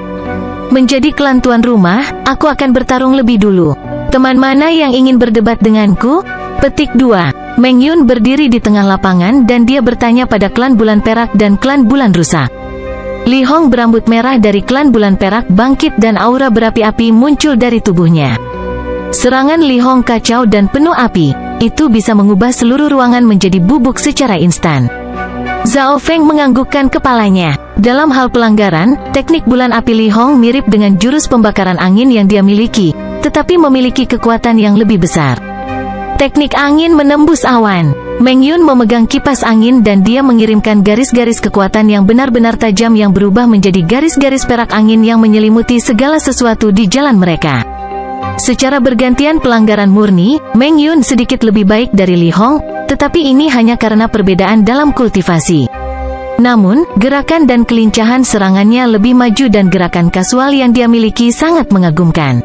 Menjadi klan tuan rumah, aku akan bertarung lebih dulu. Teman mana yang ingin berdebat denganku? Petik 2. Meng Yun berdiri di tengah lapangan dan dia bertanya pada klan bulan perak dan klan bulan rusak. Li Hong berambut merah dari klan bulan perak bangkit dan aura berapi-api muncul dari tubuhnya. Serangan Li Hong kacau dan penuh api. Itu bisa mengubah seluruh ruangan menjadi bubuk secara instan. Zhao Feng menganggukkan kepalanya. Dalam hal pelanggaran, teknik bulan api Li Hong mirip dengan jurus pembakaran angin yang dia miliki, tetapi memiliki kekuatan yang lebih besar. Teknik angin menembus awan. Meng Yun memegang kipas angin dan dia mengirimkan garis-garis kekuatan yang benar-benar tajam yang berubah menjadi garis-garis perak angin yang menyelimuti segala sesuatu di jalan mereka. Secara bergantian pelanggaran murni, Meng Yun sedikit lebih baik dari Li Hong, tetapi ini hanya karena perbedaan dalam kultivasi. Namun, gerakan dan kelincahan serangannya lebih maju dan gerakan kasual yang dia miliki sangat mengagumkan.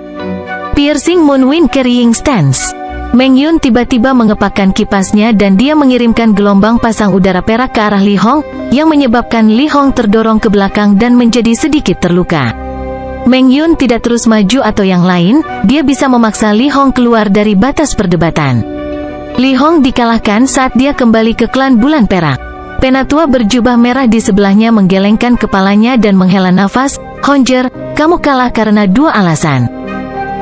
Piercing Moonwind Carrying Stance. Meng Yun tiba-tiba mengepakkan kipasnya dan dia mengirimkan gelombang pasang udara perak ke arah Li Hong, yang menyebabkan Li Hong terdorong ke belakang dan menjadi sedikit terluka. Meng Yun tidak terus maju atau yang lain, dia bisa memaksa Li Hong keluar dari batas perdebatan. Li Hong dikalahkan saat dia kembali ke klan bulan perak. Penatua berjubah merah di sebelahnya menggelengkan kepalanya dan menghela nafas. Honger, kamu kalah karena 2 alasan.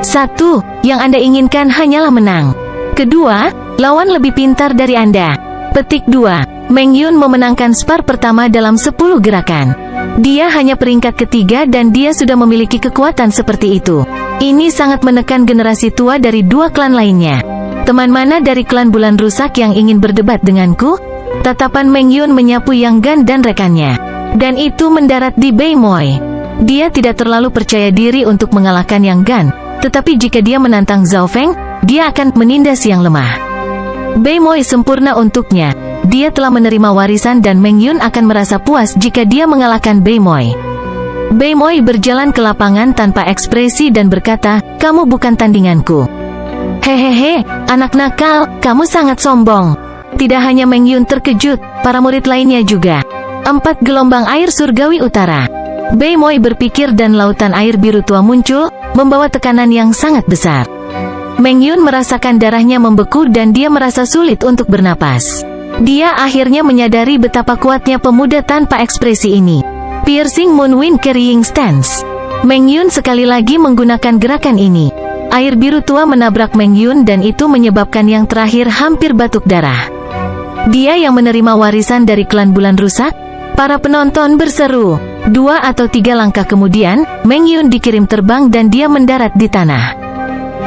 1. Yang Anda inginkan hanyalah menang. Kedua, lawan lebih pintar dari Anda. Petik 2. Meng Yun memenangkan spar pertama dalam 10 gerakan. Dia hanya peringkat ketiga dan dia sudah memiliki kekuatan seperti itu. Ini sangat menekan generasi tua dari 2 klan lainnya. Teman mana dari klan bulan rusak yang ingin berdebat denganku? Tatapan Meng Yun menyapu Yang Gan dan rekannya. Dan itu mendarat di Bei Moi. Dia tidak terlalu percaya diri untuk mengalahkan Yang Gan, tetapi jika dia menantang Zhao Feng, dia akan menindas yang lemah. Bei Moi sempurna untuknya. Dia telah menerima warisan dan Meng Yun akan merasa puas jika dia mengalahkan Bei Moi. Bei Moi berjalan ke lapangan tanpa ekspresi dan berkata, "Kamu bukan tandinganku." Hehehe, anak nakal, kamu sangat sombong. Tidak hanya Meng Yun terkejut, para murid lainnya juga. 4 gelombang air surgawi utara. Bei Moi berpikir dan lautan air biru tua muncul, membawa tekanan yang sangat besar. Meng Yun merasakan darahnya membeku dan dia merasa sulit untuk bernapas. Dia akhirnya menyadari betapa kuatnya pemuda tanpa ekspresi ini. Piercing Moonwind Carrying Stance. Meng Yun sekali lagi menggunakan gerakan ini. Air biru tua menabrak Meng Yun dan itu menyebabkan yang terakhir hampir batuk darah. Dia yang menerima warisan dari klan bulan rusak? Para penonton berseru. 2 atau 3 langkah kemudian, Meng Yun dikirim terbang dan dia mendarat di tanah.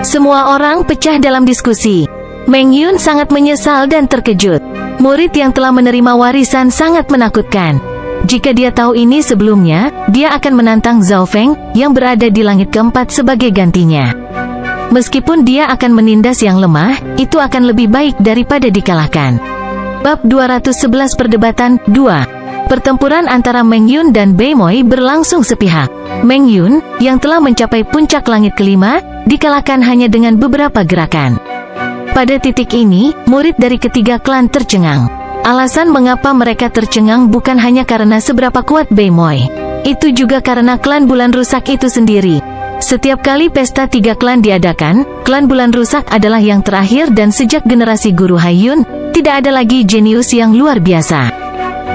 Semua orang pecah dalam diskusi. Meng Yun sangat menyesal dan terkejut. Murid yang telah menerima warisan sangat menakutkan. Jika dia tahu ini sebelumnya, dia akan menantang Zhao Feng, yang berada di langit keempat sebagai gantinya. Meskipun dia akan menindas yang lemah, itu akan lebih baik daripada dikalahkan. Bab 211 Perdebatan 2. Pertempuran antara Meng Yun dan Bei Moi berlangsung sepihak. Meng Yun, yang telah mencapai puncak langit kelima, dikalahkan hanya dengan beberapa gerakan. Pada titik ini, murid dari ketiga klan tercengang. Alasan mengapa mereka tercengang bukan hanya karena seberapa kuat Bei Moi. Itu juga karena klan bulan rusak itu sendiri. Setiap kali pesta 3 klan diadakan, klan bulan rusak adalah yang terakhir dan sejak generasi Guru Haiyun, tidak ada lagi jenius yang luar biasa.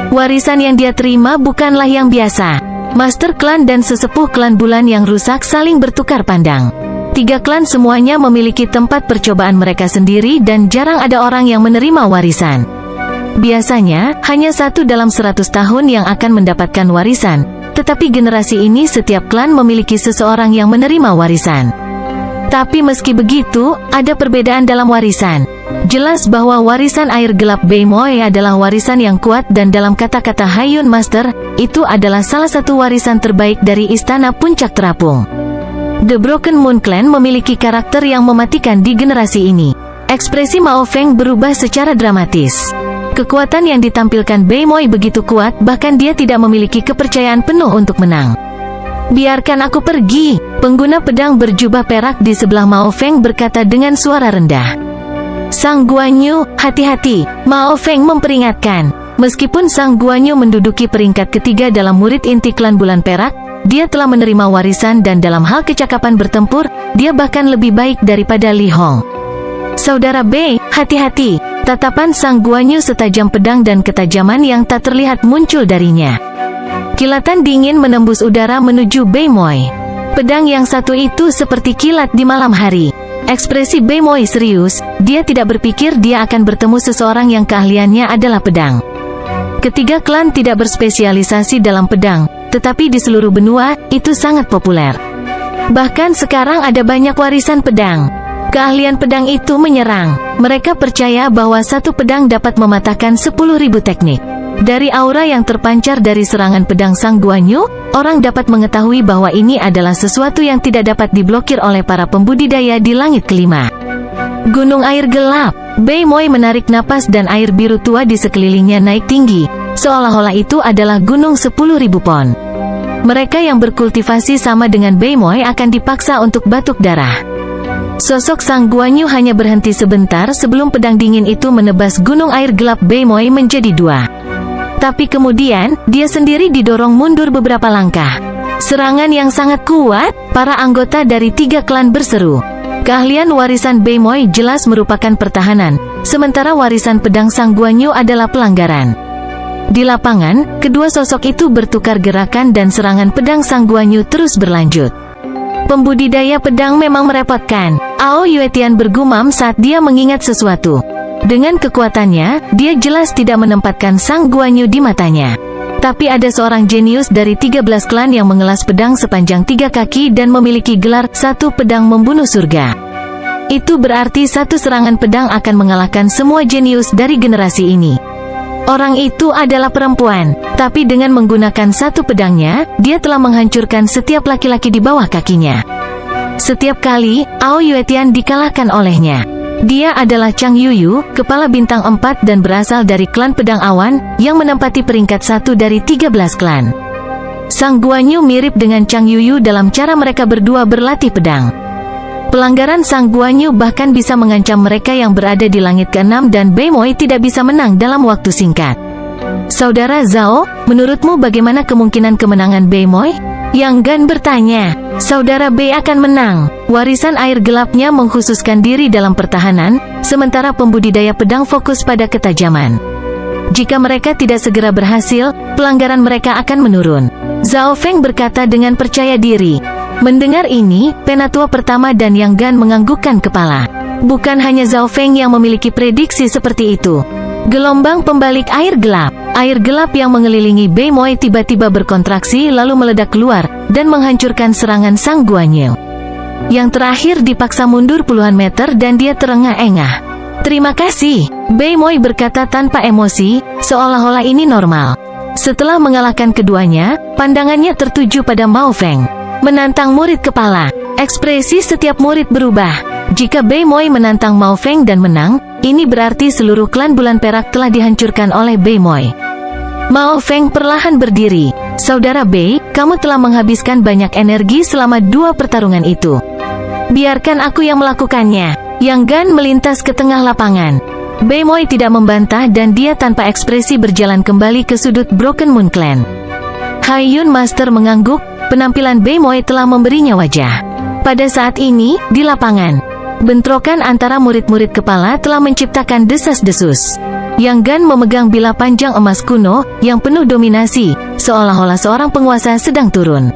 Warisan yang dia terima bukanlah yang biasa. Master klan dan sesepuh klan bulan yang rusak saling bertukar pandang. 3 klan semuanya memiliki tempat percobaan mereka sendiri dan jarang ada orang yang menerima warisan. Biasanya, hanya 1 dalam 100 tahun yang akan mendapatkan warisan, tetapi generasi ini setiap klan memiliki seseorang yang menerima warisan. Tapi meski begitu, ada perbedaan dalam warisan. Jelas bahwa warisan air gelap Bei Moi adalah warisan yang kuat dan dalam kata-kata Haiyun Master, itu adalah salah satu warisan terbaik dari Istana Puncak Terapung. The Broken Moon Clan memiliki karakter yang mematikan di generasi ini. Ekspresi Mao Feng berubah secara dramatis. Kekuatan yang ditampilkan Bei Moi begitu kuat, bahkan dia tidak memiliki kepercayaan penuh untuk menang. "Biarkan aku pergi," pengguna pedang berjubah perak di sebelah Mao Feng berkata dengan suara rendah. "Sang Guanyu, hati-hati," Mao Feng memperingatkan. Meskipun Sang Guanyu menduduki peringkat ketiga dalam murid inti klan bulan perak, dia telah menerima warisan dan dalam hal kecakapan bertempur, dia bahkan lebih baik daripada Li Hong. Saudara Bei, hati-hati. Tatapan Sang Guanyu setajam pedang dan ketajaman yang tak terlihat muncul darinya. Kilatan dingin menembus udara menuju Bei Moi. Pedang yang satu itu seperti kilat di malam hari. Ekspresi Bei Moi serius, dia tidak berpikir dia akan bertemu seseorang yang keahliannya adalah pedang. Ketiga klan tidak berspesialisasi dalam pedang, tetapi di seluruh benua, itu sangat populer. Bahkan sekarang ada banyak warisan pedang. Keahlian pedang itu menyerang. Mereka percaya bahwa satu pedang dapat mematahkan 10.000 teknik. Dari aura yang terpancar dari serangan pedang Sang Guanyu, orang dapat mengetahui bahwa ini adalah sesuatu yang tidak dapat diblokir oleh para pembudidaya di langit kelima. Gunung air gelap. Bei Moi menarik napas dan air biru tua di sekelilingnya naik tinggi, seolah-olah itu adalah gunung 10.000 pon. Mereka yang berkultivasi sama dengan Bei Moi akan dipaksa untuk batuk darah. Sosok Sang Guanyu hanya berhenti sebentar sebelum pedang dingin itu menebas gunung air gelap Bei Moi menjadi dua. Tapi kemudian, dia sendiri didorong mundur beberapa langkah. Serangan yang sangat kuat, para anggota dari tiga klan berseru. Keahlian warisan Bei Moi jelas merupakan pertahanan, sementara warisan pedang Sang Guanyu adalah pelanggaran. Di lapangan, kedua sosok itu bertukar gerakan dan serangan pedang Sang Guanyu terus berlanjut. Pembudidaya pedang memang merepotkan. Ao Yuetian bergumam saat dia mengingat sesuatu. Dengan kekuatannya, dia jelas tidak menempatkan Sang Guanyu di matanya. Tapi ada seorang jenius dari 13 klan yang mengelas pedang sepanjang 3 kaki dan memiliki gelar satu pedang membunuh surga. Itu berarti satu serangan pedang akan mengalahkan semua jenius dari generasi ini. Orang itu adalah perempuan, tapi dengan menggunakan satu pedangnya, dia telah menghancurkan setiap laki-laki di bawah kakinya. Setiap kali, Ao Yuetian dikalahkan olehnya. Dia adalah Chang Yuyu, kepala bintang 4 dan berasal dari klan pedang awan, yang menempati peringkat 1 dari 13 klan. Sang Guanyu mirip dengan Chang Yuyu dalam cara mereka berdua berlatih pedang. Pelanggaran Sang Guanyu bahkan bisa mengancam mereka yang berada di langit ke-6 dan Bei Moi tidak bisa menang dalam waktu singkat. Saudara Zhao, menurutmu bagaimana kemungkinan kemenangan Bei Moi? Yang Gan bertanya. Saudara Bei akan menang. Warisan air gelapnya mengkhususkan diri dalam pertahanan, sementara pembudidaya pedang fokus pada ketajaman. Jika mereka tidak segera berhasil, pelanggaran mereka akan menurun. Zhao Feng berkata dengan percaya diri. Mendengar ini, penatua pertama dan Yang Gan menganggukkan kepala. Bukan hanya Zhao Feng yang memiliki prediksi seperti itu. Gelombang pembalik air gelap. Air gelap yang mengelilingi Bei Moi tiba-tiba berkontraksi lalu meledak keluar, dan menghancurkan serangan Sang Guanyu. Yang terakhir dipaksa mundur puluhan meter dan dia terengah-engah. Terima kasih, Bei Moi berkata tanpa emosi, seolah-olah ini normal. Setelah mengalahkan keduanya, pandangannya tertuju pada Mao Feng. Menantang murid kepala. Ekspresi setiap murid berubah. Jika Bei Moi menantang Mao Feng dan menang, ini berarti seluruh klan bulan perak telah dihancurkan oleh Bei Moi. Mao Feng perlahan berdiri. Saudara Bei, kamu telah menghabiskan banyak energi selama 2 pertarungan itu. Biarkan aku yang melakukannya. Yang Gan melintas ke tengah lapangan. Bei Moi tidak membantah dan dia tanpa ekspresi berjalan kembali ke sudut Broken Moon Clan. Hai Yun Master mengangguk. Penampilan Bei Moi telah memberinya wajah. Pada saat ini, di lapangan, bentrokan antara murid-murid kepala telah menciptakan desas-desus. Yang Gan memegang bilah panjang emas kuno, yang penuh dominasi, seolah-olah seorang penguasa sedang turun.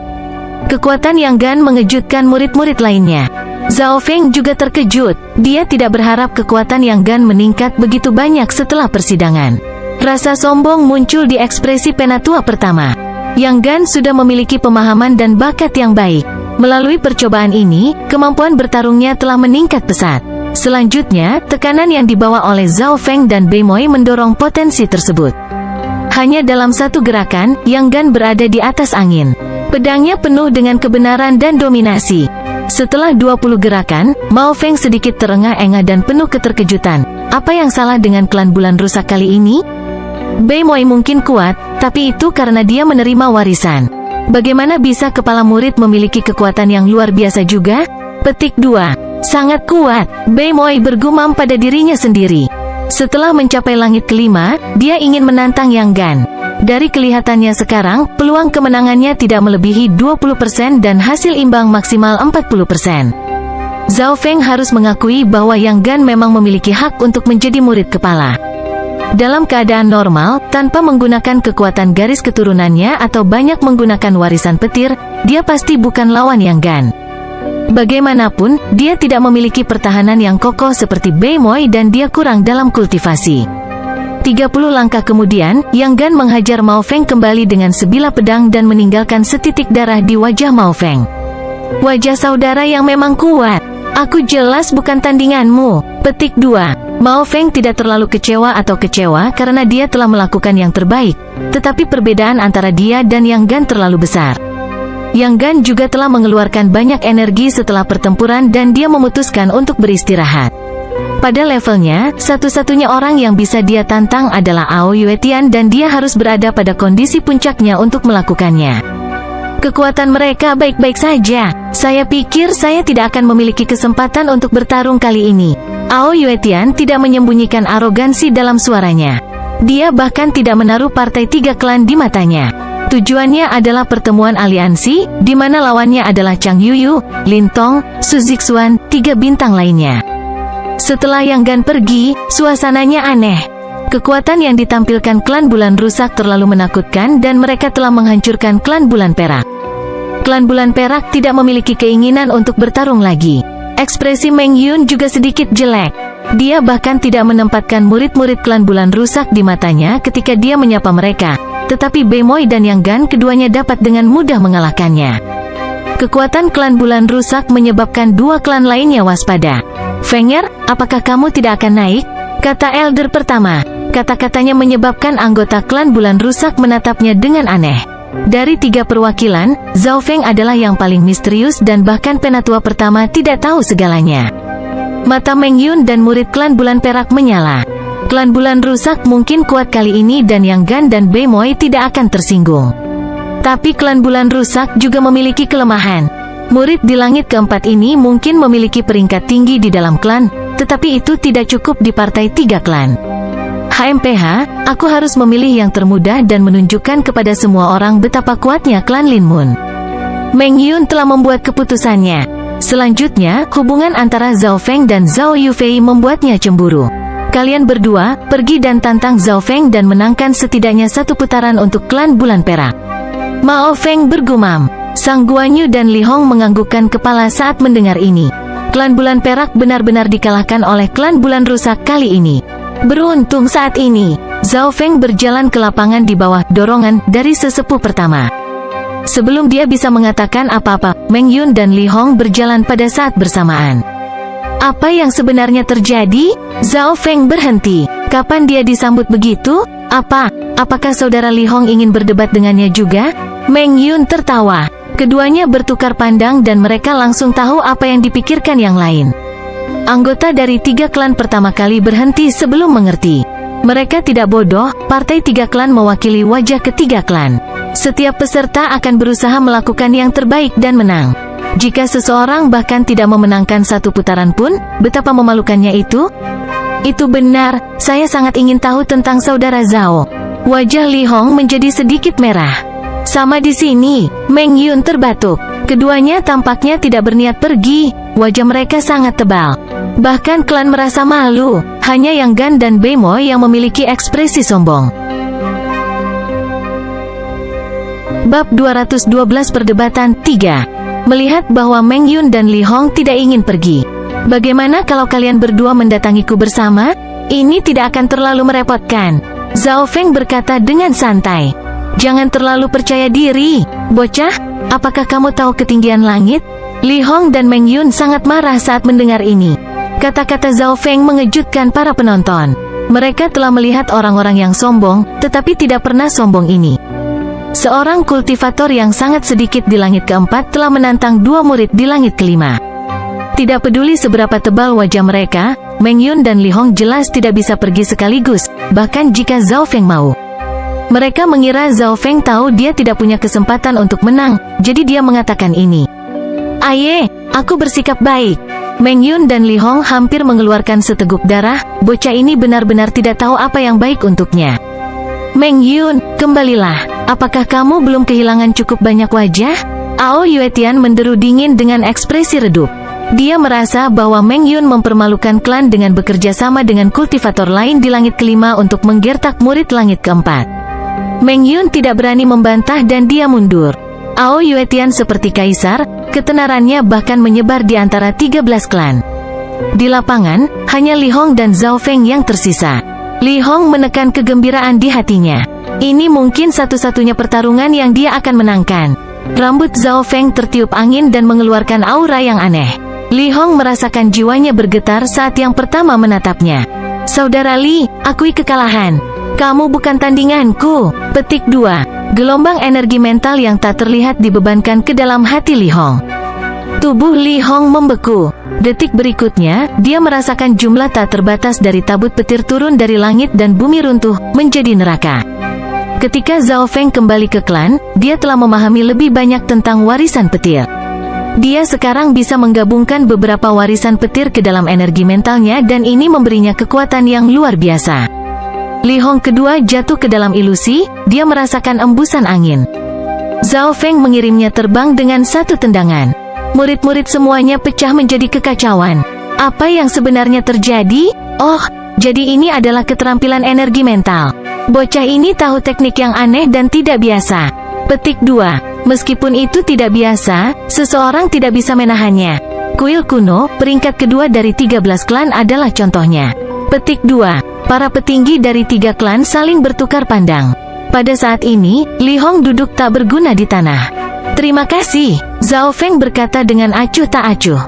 Kekuatan Yang Gan mengejutkan murid-murid lainnya. Zhao Feng juga terkejut. Dia tidak berharap kekuatan Yang Gan meningkat begitu banyak setelah persidangan. Rasa sombong muncul di ekspresi penatua pertama. Yang Gan sudah memiliki pemahaman dan bakat yang baik. Melalui percobaan ini, kemampuan bertarungnya telah meningkat pesat. Selanjutnya, tekanan yang dibawa oleh Zhao Feng dan Bei Moi mendorong potensi tersebut. Hanya dalam satu gerakan, Yang Gan berada di atas angin. Pedangnya penuh dengan kebenaran dan dominasi. Setelah 20 gerakan, Mao Feng sedikit terengah-engah dan penuh keterkejutan. Apa yang salah dengan klan bulan rusak kali ini? Bei Moi mungkin kuat, tapi itu karena dia menerima warisan. Bagaimana bisa kepala murid memiliki kekuatan yang luar biasa juga? Petik 2. Sangat kuat, Bei Moi bergumam pada dirinya sendiri. Setelah mencapai langit kelima, dia ingin menantang Yang Gan. Dari kelihatannya sekarang, peluang kemenangannya tidak melebihi 20% dan hasil imbang maksimal 40%. Zhao Feng harus mengakui bahwa Yang Gan memang memiliki hak untuk menjadi murid kepala. Dalam keadaan normal, tanpa menggunakan kekuatan garis keturunannya atau banyak menggunakan warisan petir, dia pasti bukan lawan Yang Gan. Bagaimanapun, dia tidak memiliki pertahanan yang kokoh seperti Beimoy dan dia kurang dalam kultivasi. 30 langkah kemudian, Yang Gan menghajar Mao Feng kembali dengan sebilah pedang dan meninggalkan setitik darah di wajah Mao Feng. Wajah saudara yang memang kuat. Aku jelas bukan tandinganmu. Petik 2. Mao Feng tidak terlalu kecewa karena dia telah melakukan yang terbaik. Tetapi perbedaan antara dia dan Yang Gan terlalu besar. Yang Gan juga telah mengeluarkan banyak energi setelah pertempuran dan dia memutuskan untuk beristirahat. Pada levelnya, satu-satunya orang yang bisa dia tantang adalah Ao Yuetian dan dia harus berada pada kondisi puncaknya untuk melakukannya. Kekuatan mereka baik-baik saja. Saya pikir saya tidak akan memiliki kesempatan untuk bertarung kali ini. Ao Yuetian tidak menyembunyikan arogansi dalam suaranya. Dia bahkan tidak menaruh partai 3 klan di matanya. Tujuannya adalah pertemuan aliansi, di mana lawannya adalah Chang Yuyu, Lin Tong, Su Zixuan, 3 bintang lainnya. Setelah Yang Gan pergi, suasananya aneh. Kekuatan yang ditampilkan klan bulan rusak terlalu menakutkan dan mereka telah menghancurkan klan bulan perak. Klan bulan perak tidak memiliki keinginan untuk bertarung lagi. Ekspresi Meng Yun juga sedikit jelek. Dia bahkan tidak menempatkan murid-murid klan bulan rusak di matanya ketika dia menyapa mereka. Tetapi Beimoy dan Yang Gan keduanya dapat dengan mudah mengalahkannya. Kekuatan klan bulan rusak menyebabkan 2 klan lainnya waspada. Fenger, apakah kamu tidak akan naik? Kata elder pertama. Kata-katanya menyebabkan anggota klan bulan rusak menatapnya dengan aneh. Dari 3 perwakilan, Zhao Feng adalah yang paling misterius dan bahkan penatua pertama tidak tahu segalanya. Mata Meng Yun dan murid klan bulan perak menyala. Klan bulan rusak mungkin kuat kali ini dan Yang Gan dan Beimoy tidak akan tersinggung. Tapi klan bulan rusak juga memiliki kelemahan. Murid di langit keempat ini mungkin memiliki peringkat tinggi di dalam klan, tetapi itu tidak cukup di partai 3 klan. HMPH, aku harus memilih yang termudah dan menunjukkan kepada semua orang betapa kuatnya klan Lin Mun. Meng Yun telah membuat keputusannya. Selanjutnya, hubungan antara Zhao Feng dan Zhao Yufei membuatnya cemburu. Kalian berdua, pergi dan tantang Zhao Feng dan menangkan setidaknya 1 putaran untuk klan bulan perak. Mao Feng bergumam. Sang Guanyu dan Li Hong menganggukkan kepala saat mendengar ini. Klan bulan perak benar-benar dikalahkan oleh klan bulan rusak kali ini. Beruntung saat ini, Zhao Feng berjalan ke lapangan di bawah dorongan dari sesepuh pertama. Sebelum dia bisa mengatakan apa-apa, Meng Yun dan Li Hong berjalan pada saat bersamaan. Apa yang sebenarnya terjadi? Zhao Feng berhenti. Kapan dia disambut begitu? Apakah saudara Li Hong ingin berdebat dengannya juga? Meng Yun tertawa. Keduanya bertukar pandang dan mereka langsung tahu apa yang dipikirkan yang lain. Anggota dari 3 klan pertama kali berhenti sebelum mengerti. Mereka tidak bodoh, partai 3 klan mewakili wajah ketiga klan. Setiap peserta akan berusaha melakukan yang terbaik dan menang. Jika seseorang bahkan tidak memenangkan 1 putaran pun, betapa memalukannya itu? Itu benar, saya sangat ingin tahu tentang saudara Zhao. Wajah Li Hong menjadi sedikit merah. Sama di sini, Meng Yun terbatuk. Keduanya tampaknya tidak berniat pergi, wajah mereka sangat tebal. Bahkan klan merasa malu, hanya Yang Gan dan Beimoy yang memiliki ekspresi sombong. Bab 212 Perdebatan 3. Melihat bahwa Meng Yun dan Li Hong tidak ingin pergi. Bagaimana kalau kalian berdua mendatangiku bersama? Ini tidak akan terlalu merepotkan. Zhao Feng berkata dengan santai. Jangan terlalu percaya diri, bocah. Apakah kamu tahu ketinggian langit? Li Hong dan Meng Yun sangat marah saat mendengar ini. Kata-kata Zhao Feng mengejutkan para penonton. Mereka telah melihat orang-orang yang sombong, tetapi tidak pernah sombong ini. Seorang kultivator yang sangat sedikit di langit keempat telah menantang 2 murid di langit kelima. Tidak peduli seberapa tebal wajah mereka, Meng Yun dan Li Hong jelas tidak bisa pergi sekaligus, bahkan jika Zhao Feng mau. Mereka mengira Zhao Feng tahu dia tidak punya kesempatan untuk menang, jadi dia mengatakan ini. Aye, aku bersikap baik. Meng Yun dan Li Hong hampir mengeluarkan seteguk darah, bocah ini benar-benar tidak tahu apa yang baik untuknya. Meng Yun, kembalilah. Apakah kamu belum kehilangan cukup banyak wajah? Ao Yuetian menderu dingin dengan ekspresi redup. Dia merasa bahwa Meng Yun mempermalukan klan dengan bekerja sama dengan kultivator lain di langit kelima untuk menggertak murid langit keempat. Meng Yun tidak berani membantah dan dia mundur. Ao Yuetian seperti kaisar, ketenarannya bahkan menyebar di antara 13 klan. Di lapangan, hanya Li Hong dan Zhao Feng yang tersisa. Li Hong menekan kegembiraan di hatinya. Ini mungkin satu-satunya pertarungan yang dia akan menangkan. Rambut Zhao Feng tertiup angin dan mengeluarkan aura yang aneh. Li Hong merasakan jiwanya bergetar saat yang pertama menatapnya. Saudara Li, akui kekalahan. Kamu bukan tandinganku. Petik 2. Gelombang energi mental yang tak terlihat dibebankan ke dalam hati Li Hong. Tubuh Li Hong membeku. Detik berikutnya, dia merasakan jumlah tak terbatas dari tabut petir turun dari langit dan bumi runtuh, menjadi neraka. Ketika Zhao Feng kembali ke klan, dia telah memahami lebih banyak tentang warisan petir. Dia sekarang bisa menggabungkan beberapa warisan petir ke dalam energi mentalnya dan ini memberinya kekuatan yang luar biasa. Li Hong kedua jatuh ke dalam ilusi, dia merasakan embusan angin. Zhao Feng mengirimnya terbang dengan satu tendangan. Murid-murid semuanya pecah menjadi kekacauan. Apa yang sebenarnya terjadi? Oh, jadi ini adalah keterampilan energi mental. Bocah ini tahu teknik yang aneh dan tidak biasa. Petik 2. Meskipun itu tidak biasa, seseorang tidak bisa menahannya. Kuil kuno, peringkat kedua dari 13 klan adalah contohnya. Petik 2. Para petinggi dari 3 klan saling bertukar pandang. Pada saat ini, Li Hong duduk tak berguna di tanah. Terima kasih, Zhao Feng berkata dengan acuh tak acuh.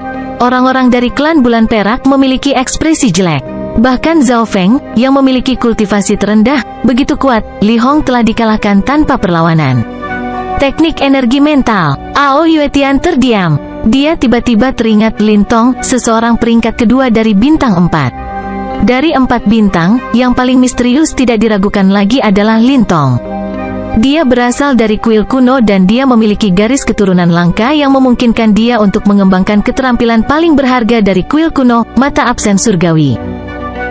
Orang-orang dari klan bulan perak memiliki ekspresi jelek. Bahkan Zhao Feng, yang memiliki kultivasi terendah, begitu kuat, Li Hong telah dikalahkan tanpa perlawanan. Teknik energi mental. Ao Yuetian terdiam. Dia tiba-tiba teringat Lin Tong, seseorang peringkat kedua dari bintang 4. Dari 4 bintang, yang paling misterius tidak diragukan lagi adalah Lin Tong. Dia berasal dari kuil kuno dan dia memiliki garis keturunan langka yang memungkinkan dia untuk mengembangkan keterampilan paling berharga dari kuil kuno, mata absen surgawi.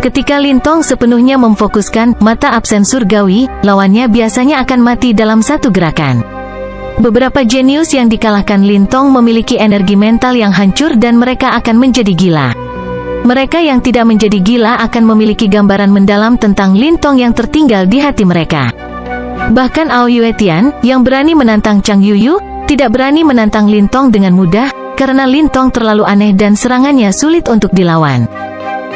Ketika Lin Tong sepenuhnya memfokuskan mata absen surgawi, lawannya biasanya akan mati dalam satu gerakan. Beberapa jenius yang dikalahkan Lin Tong memiliki energi mental yang hancur dan mereka akan menjadi gila. Mereka yang tidak menjadi gila akan memiliki gambaran mendalam tentang Lin Tong yang tertinggal di hati mereka. Bahkan Ao Yuetian, yang berani menantang Chang Yuyu, tidak berani menantang Lin Tong dengan mudah, karena Lin Tong terlalu aneh dan serangannya sulit untuk dilawan.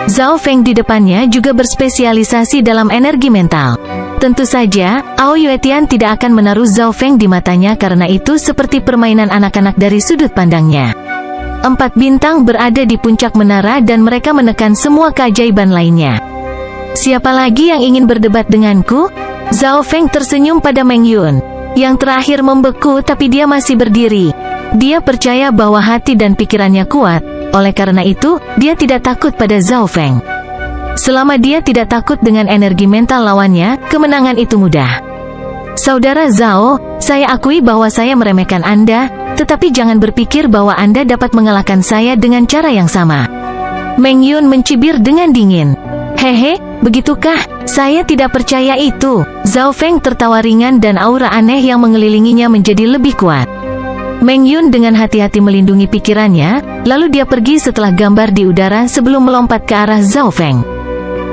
Zhao Feng di depannya juga berspesialisasi dalam energi mental. Tentu saja, Ao Yuetian tidak akan menaruh Zhao Feng di matanya karena itu seperti permainan anak-anak dari sudut pandangnya. 4 bintang berada di puncak menara dan mereka menekan semua keajaiban lainnya. Siapa lagi yang ingin berdebat denganku? Zhao Feng tersenyum pada Meng Yun. Yang terakhir membeku tapi dia masih berdiri. Dia percaya bahwa hati dan pikirannya kuat, oleh karena itu, dia tidak takut pada Zhao Feng. Selama dia tidak takut dengan energi mental lawannya, kemenangan itu mudah. Saudara Zhao, saya akui bahwa saya meremehkan Anda, tetapi jangan berpikir bahwa Anda dapat mengalahkan saya dengan cara yang sama. Meng Yun mencibir dengan dingin. Hehe, begitukah? Saya tidak percaya itu. Zhao Feng tertawa ringan dan aura aneh yang mengelilinginya menjadi lebih kuat. Meng Yun dengan hati-hati melindungi pikirannya, lalu dia pergi setelah gambar di udara sebelum melompat ke arah Zhao Feng.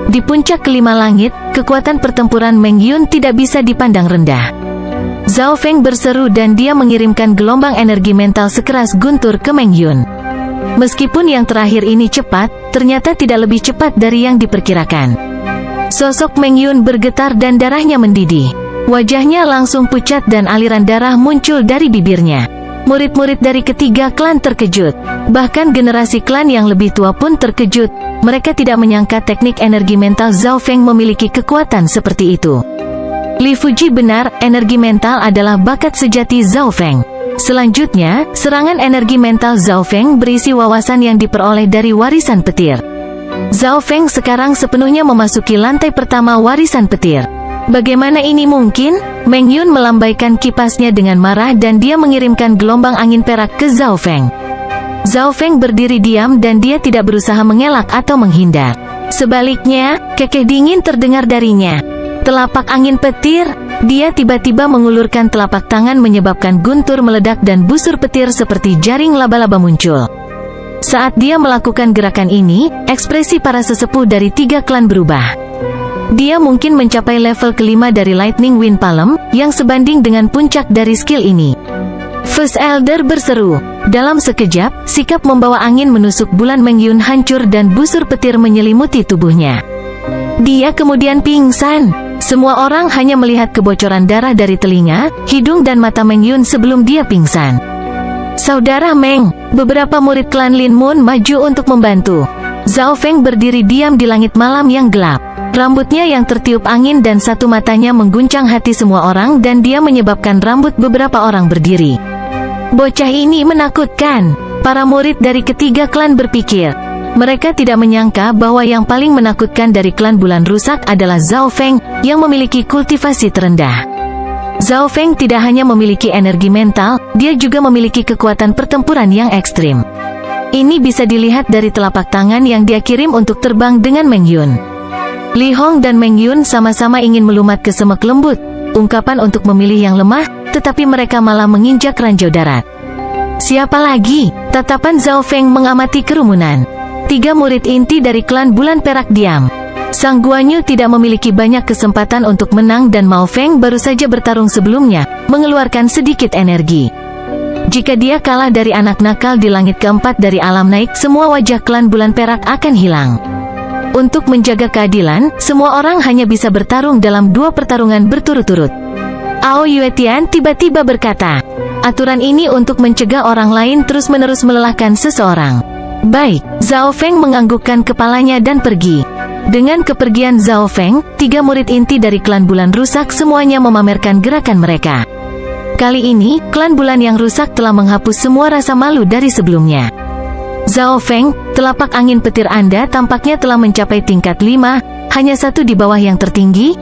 Di puncak kelima langit, kekuatan pertempuran Meng Yun tidak bisa dipandang rendah. Zhao Feng berseru dan dia mengirimkan gelombang energi mental sekeras guntur ke Meng Yun. Meskipun yang terakhir ini cepat, ternyata tidak lebih cepat dari yang diperkirakan. Sosok Meng Yun bergetar dan darahnya mendidih. Wajahnya langsung pucat dan aliran darah muncul dari bibirnya. Murid-murid dari ketiga klan terkejut. Bahkan generasi klan yang lebih tua pun terkejut. Mereka tidak menyangka teknik energi mental Zhao Feng memiliki kekuatan seperti itu. Li Fuji benar, energi mental adalah bakat sejati Zhao Feng. Selanjutnya, serangan energi mental Zhao Feng berisi wawasan yang diperoleh dari warisan petir. Zhao Feng sekarang sepenuhnya memasuki lantai pertama warisan petir. Bagaimana ini mungkin? Meng Yun melambaikan kipasnya dengan marah dan dia mengirimkan gelombang angin perak ke Zhao Feng. Zhao Feng berdiri diam dan dia tidak berusaha mengelak atau menghindar. Sebaliknya, kekeh dingin terdengar darinya. Telapak angin petir. Dia tiba-tiba mengulurkan telapak tangan menyebabkan guntur meledak dan busur petir seperti jaring laba-laba muncul. Saat dia melakukan gerakan ini, ekspresi para sesepuh dari 3 klan berubah. Dia mungkin mencapai level kelima dari Lightning Wind Palm, yang sebanding dengan puncak dari skill ini. First Elder berseru. Dalam sekejap, sikap membawa angin menusuk bulan Meng Yun hancur dan busur petir menyelimuti tubuhnya. Dia kemudian pingsan. Semua orang hanya melihat kebocoran darah dari telinga, hidung dan mata Meng Yun sebelum dia pingsan. Saudara Meng, beberapa murid klan Lin Moon maju untuk membantu. Zhao Feng berdiri diam di langit malam yang gelap. Rambutnya yang tertiup angin dan satu matanya mengguncang hati semua orang dan dia menyebabkan rambut beberapa orang berdiri. Bocah ini menakutkan. Para murid dari ketiga klan berpikir. Mereka tidak menyangka bahwa yang paling menakutkan dari klan bulan rusak adalah Zhao Feng, yang memiliki kultivasi terendah. Zhao Feng tidak hanya memiliki energi mental, dia juga memiliki kekuatan pertempuran yang ekstrim. Ini bisa dilihat dari telapak tangan yang dia kirim untuk terbang dengan Meng Yun. Li Hong dan Meng Yun sama-sama ingin melumat ke semak lembut, ungkapan untuk memilih yang lemah, tetapi mereka malah menginjak ranjau darat. Siapa lagi? Tatapan Zhao Feng mengamati kerumunan. 3 murid inti dari klan bulan perak diam. Sang Guanyu tidak memiliki banyak kesempatan untuk menang dan Mao Feng baru saja bertarung sebelumnya, mengeluarkan sedikit energi. Jika dia kalah dari anak nakal di langit keempat dari alam naik, semua wajah klan bulan perak akan hilang. Untuk menjaga keadilan, semua orang hanya bisa bertarung dalam 2 pertarungan berturut-turut. Ao Yuetian tiba-tiba berkata, aturan ini untuk mencegah orang lain terus-menerus melelahkan seseorang. Baik, Zhao Feng menganggukkan kepalanya dan pergi. Dengan kepergian Zhao Feng, 3 murid inti dari klan bulan rusak semuanya memamerkan gerakan mereka. Kali ini, klan bulan yang rusak telah menghapus semua rasa malu dari sebelumnya. Zhao Feng, telapak angin petir Anda tampaknya telah mencapai tingkat 5, hanya 1 di bawah yang tertinggi?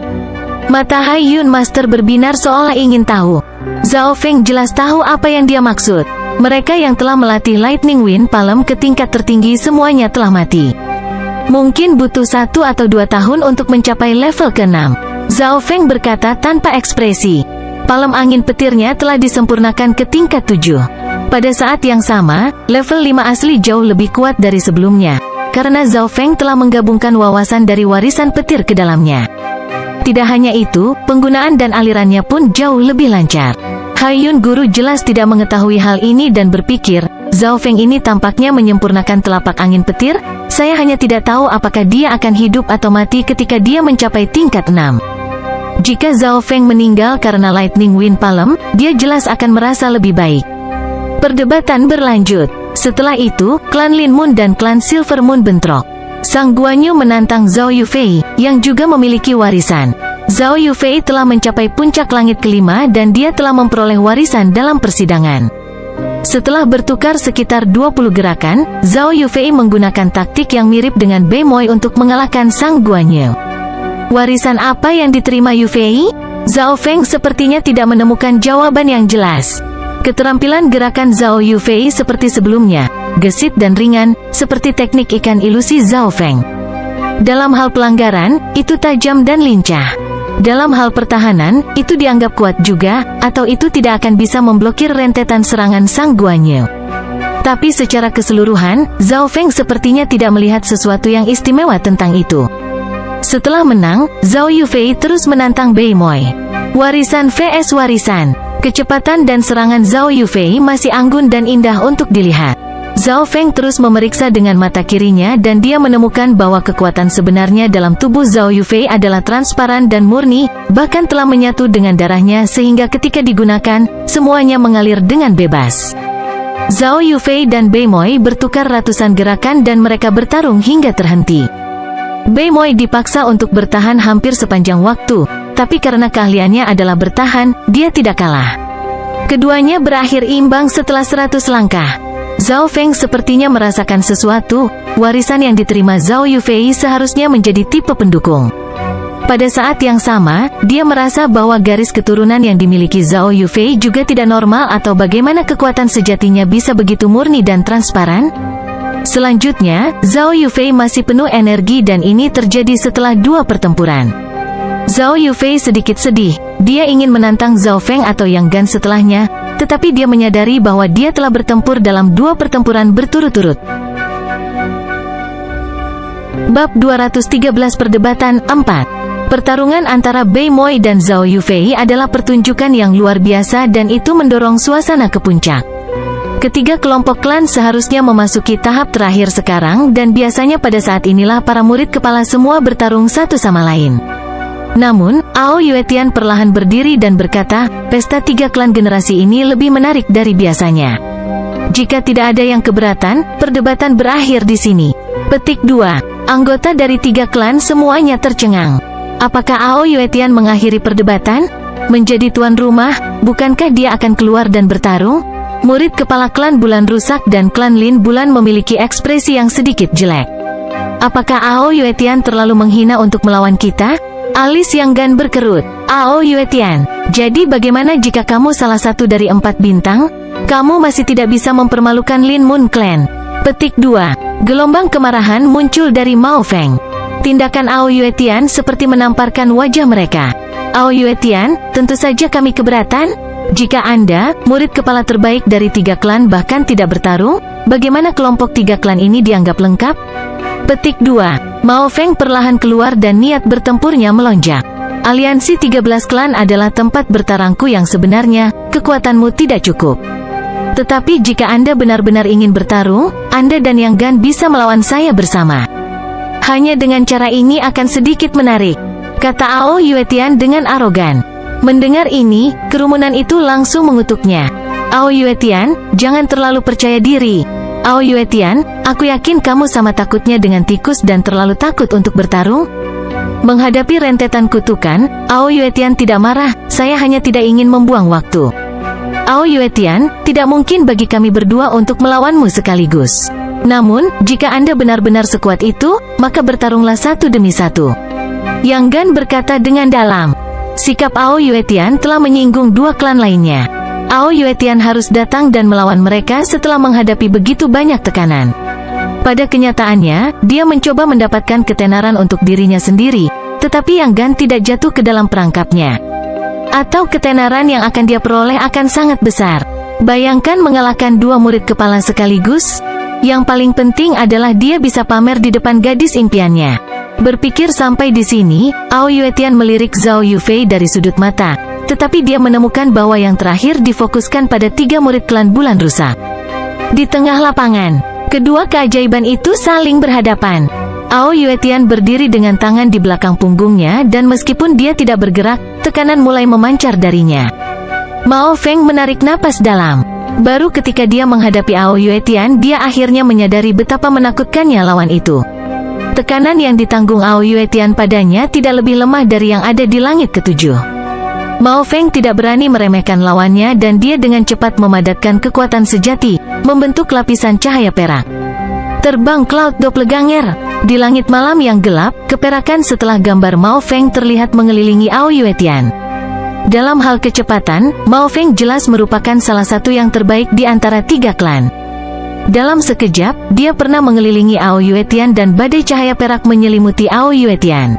Mata Hai Yun Master berbinar seolah ingin tahu. Zhao Feng jelas tahu apa yang dia maksud. Mereka yang telah melatih Lightning Wind Palm ke tingkat tertinggi semuanya telah mati. Mungkin butuh 1 atau 2 tahun untuk mencapai level ke-6. Zhao Feng berkata tanpa ekspresi. Palem angin petirnya telah disempurnakan ke tingkat 7. Pada saat yang sama, level 5 asli jauh lebih kuat dari sebelumnya, karena Zhao Feng telah menggabungkan wawasan dari warisan petir ke dalamnya. Tidak hanya itu, penggunaan dan alirannya pun jauh lebih lancar. Hai Yun guru jelas tidak mengetahui hal ini dan berpikir, Zhao Feng ini tampaknya menyempurnakan telapak angin petir, saya hanya tidak tahu apakah dia akan hidup atau mati ketika dia mencapai tingkat 6. Jika Zhao Feng meninggal karena Lightning Wind Palm, dia jelas akan merasa lebih baik. Perdebatan berlanjut. Setelah itu, klan Lin Moon dan klan Silver Moon bentrok. Sang Guanyu menantang Zhao Yufei, yang juga memiliki warisan. Zhao Yufei telah mencapai puncak langit kelima dan dia telah memperoleh warisan dalam persidangan. Setelah bertukar sekitar 20 gerakan, Zhao Yufei menggunakan taktik yang mirip dengan Bei Moi untuk mengalahkan Sang Guanyu. Warisan apa yang diterima Yufei? Zhao Feng sepertinya tidak menemukan jawaban yang jelas. Keterampilan gerakan Zhao Yufei seperti sebelumnya, gesit dan ringan, seperti teknik ikan ilusi Zhao Feng. Dalam hal pelanggaran, itu tajam dan lincah. Dalam hal pertahanan, itu dianggap kuat juga, atau itu tidak akan bisa memblokir rentetan serangan Sang Guanyu. Tapi secara keseluruhan, Zhao Feng sepertinya tidak melihat sesuatu yang istimewa tentang itu. Setelah menang, Zhao Yufei terus menantang Bei Moi. Warisan vs warisan. Kecepatan dan serangan Zhao Yufei masih anggun dan indah untuk dilihat. Zhao Feng terus memeriksa dengan mata kirinya dan dia menemukan bahwa kekuatan sebenarnya dalam tubuh Zhao Yufei adalah transparan dan murni, bahkan telah menyatu dengan darahnya sehingga ketika digunakan, semuanya mengalir dengan bebas. Zhao Yufei dan Bei Moi bertukar ratusan gerakan dan mereka bertarung hingga terhenti. Bei Moi dipaksa untuk bertahan hampir sepanjang waktu, tapi karena keahliannya adalah bertahan, dia tidak kalah. Keduanya berakhir imbang setelah 100 langkah. Zhao Feng sepertinya merasakan sesuatu, warisan yang diterima Zhao Yufei seharusnya menjadi tipe pendukung. Pada saat yang sama, dia merasa bahwa garis keturunan yang dimiliki Zhao Yufei juga tidak normal atau bagaimana kekuatan sejatinya bisa begitu murni dan transparan. Selanjutnya, Zhao Yufei masih penuh energi dan ini terjadi setelah 2 pertempuran. Zhao Yufei sedikit sedih. Dia ingin menantang Zhao Feng atau Yang Gan setelahnya, tetapi dia menyadari bahwa dia telah bertempur dalam 2 pertempuran berturut-turut. Bab 213 Perdebatan 4. Pertarungan antara Bei Moi dan Zhao Yufei adalah pertunjukan yang luar biasa dan itu mendorong suasana ke puncak. Ketiga kelompok klan seharusnya memasuki tahap terakhir sekarang dan biasanya pada saat inilah para murid kepala semua bertarung satu sama lain. Namun, Ao Yuetian perlahan berdiri dan berkata, pesta 3 klan generasi ini lebih menarik dari biasanya. Jika tidak ada yang keberatan, perdebatan berakhir di sini. Petik 2. Anggota dari 3 klan semuanya tercengang. Apakah Ao Yuetian mengakhiri perdebatan? Menjadi tuan rumah, bukankah dia akan keluar dan bertarung? Murid kepala klan Bulan Rusak dan klan Lin Bulan memiliki ekspresi yang sedikit jelek. Apakah Ao Yuetian terlalu menghina untuk melawan kita? Alis Yang Gan berkerut. Ao Yuetian, jadi bagaimana jika kamu salah satu dari 4 bintang? Kamu masih tidak bisa mempermalukan Lin Moon Clan. Petik 2. Gelombang kemarahan muncul dari Mao Feng. Tindakan Ao Yuetian seperti menamparkan wajah mereka. Ao Yuetian, tentu saja kami keberatan. Jika Anda, murid kepala terbaik dari 3 klan bahkan tidak bertarung, bagaimana kelompok 3 klan ini dianggap lengkap? Petik 2. Mao Feng perlahan keluar dan niat bertempurnya melonjak. Aliansi 13 klan adalah tempat bertarangku yang sebenarnya, kekuatanmu tidak cukup. Tetapi jika Anda benar-benar ingin bertarung, Anda dan Yang Gan bisa melawan saya bersama. Hanya dengan cara ini akan sedikit menarik, kata Ao Yuetian dengan arogan. Mendengar ini, kerumunan itu langsung mengutuknya. Ao Yuetian, jangan terlalu percaya diri. Ao Yuetian, aku yakin kamu sama takutnya dengan tikus dan terlalu takut untuk bertarung. Menghadapi rentetan kutukan, Ao Yuetian tidak marah, saya hanya tidak ingin membuang waktu. Ao Yuetian, tidak mungkin bagi kami berdua untuk melawanmu sekaligus. Namun, jika Anda benar-benar sekuat itu, maka bertarunglah satu demi satu. Yang Gan berkata dengan dalam. Sikap Ao Yuetian telah menyinggung 2 klan lainnya. Ao Yuetian harus datang dan melawan mereka setelah menghadapi begitu banyak tekanan. Pada kenyataannya, dia mencoba mendapatkan ketenaran untuk dirinya sendiri, tetapi Yang Gan tidak jatuh ke dalam perangkapnya. Atau ketenaran yang akan dia peroleh akan sangat besar. Bayangkan mengalahkan 2 murid kepala sekaligus. Yang paling penting adalah dia bisa pamer di depan gadis impiannya. Berpikir sampai di sini, Ao Yuetian melirik Zhao Yufei dari sudut mata, tetapi dia menemukan bahwa yang terakhir difokuskan pada 3 murid klan Bulan Rusak. Di tengah lapangan, kedua keajaiban itu saling berhadapan. Ao Yuetian berdiri dengan tangan di belakang punggungnya dan meskipun dia tidak bergerak, tekanan mulai memancar darinya. Mao Feng menarik napas dalam. Baru ketika dia menghadapi Ao Yuetian, dia akhirnya menyadari betapa menakutkannya lawan itu. Tekanan yang ditanggung Ao Yuetian padanya tidak lebih lemah dari yang ada di langit ketujuh. Mao Feng tidak berani meremehkan lawannya dan dia dengan cepat memadatkan kekuatan sejati, membentuk lapisan cahaya perak. Terbang Cloud Doppelganger. Di langit malam yang gelap, keperakan setelah gambar Mao Feng terlihat mengelilingi Ao Yuetian. Dalam hal kecepatan, Mao Feng jelas merupakan salah satu yang terbaik di antara 3 klan. Dalam sekejap, dia pernah mengelilingi Ao Yuetian dan badai cahaya perak menyelimuti Ao Yuetian.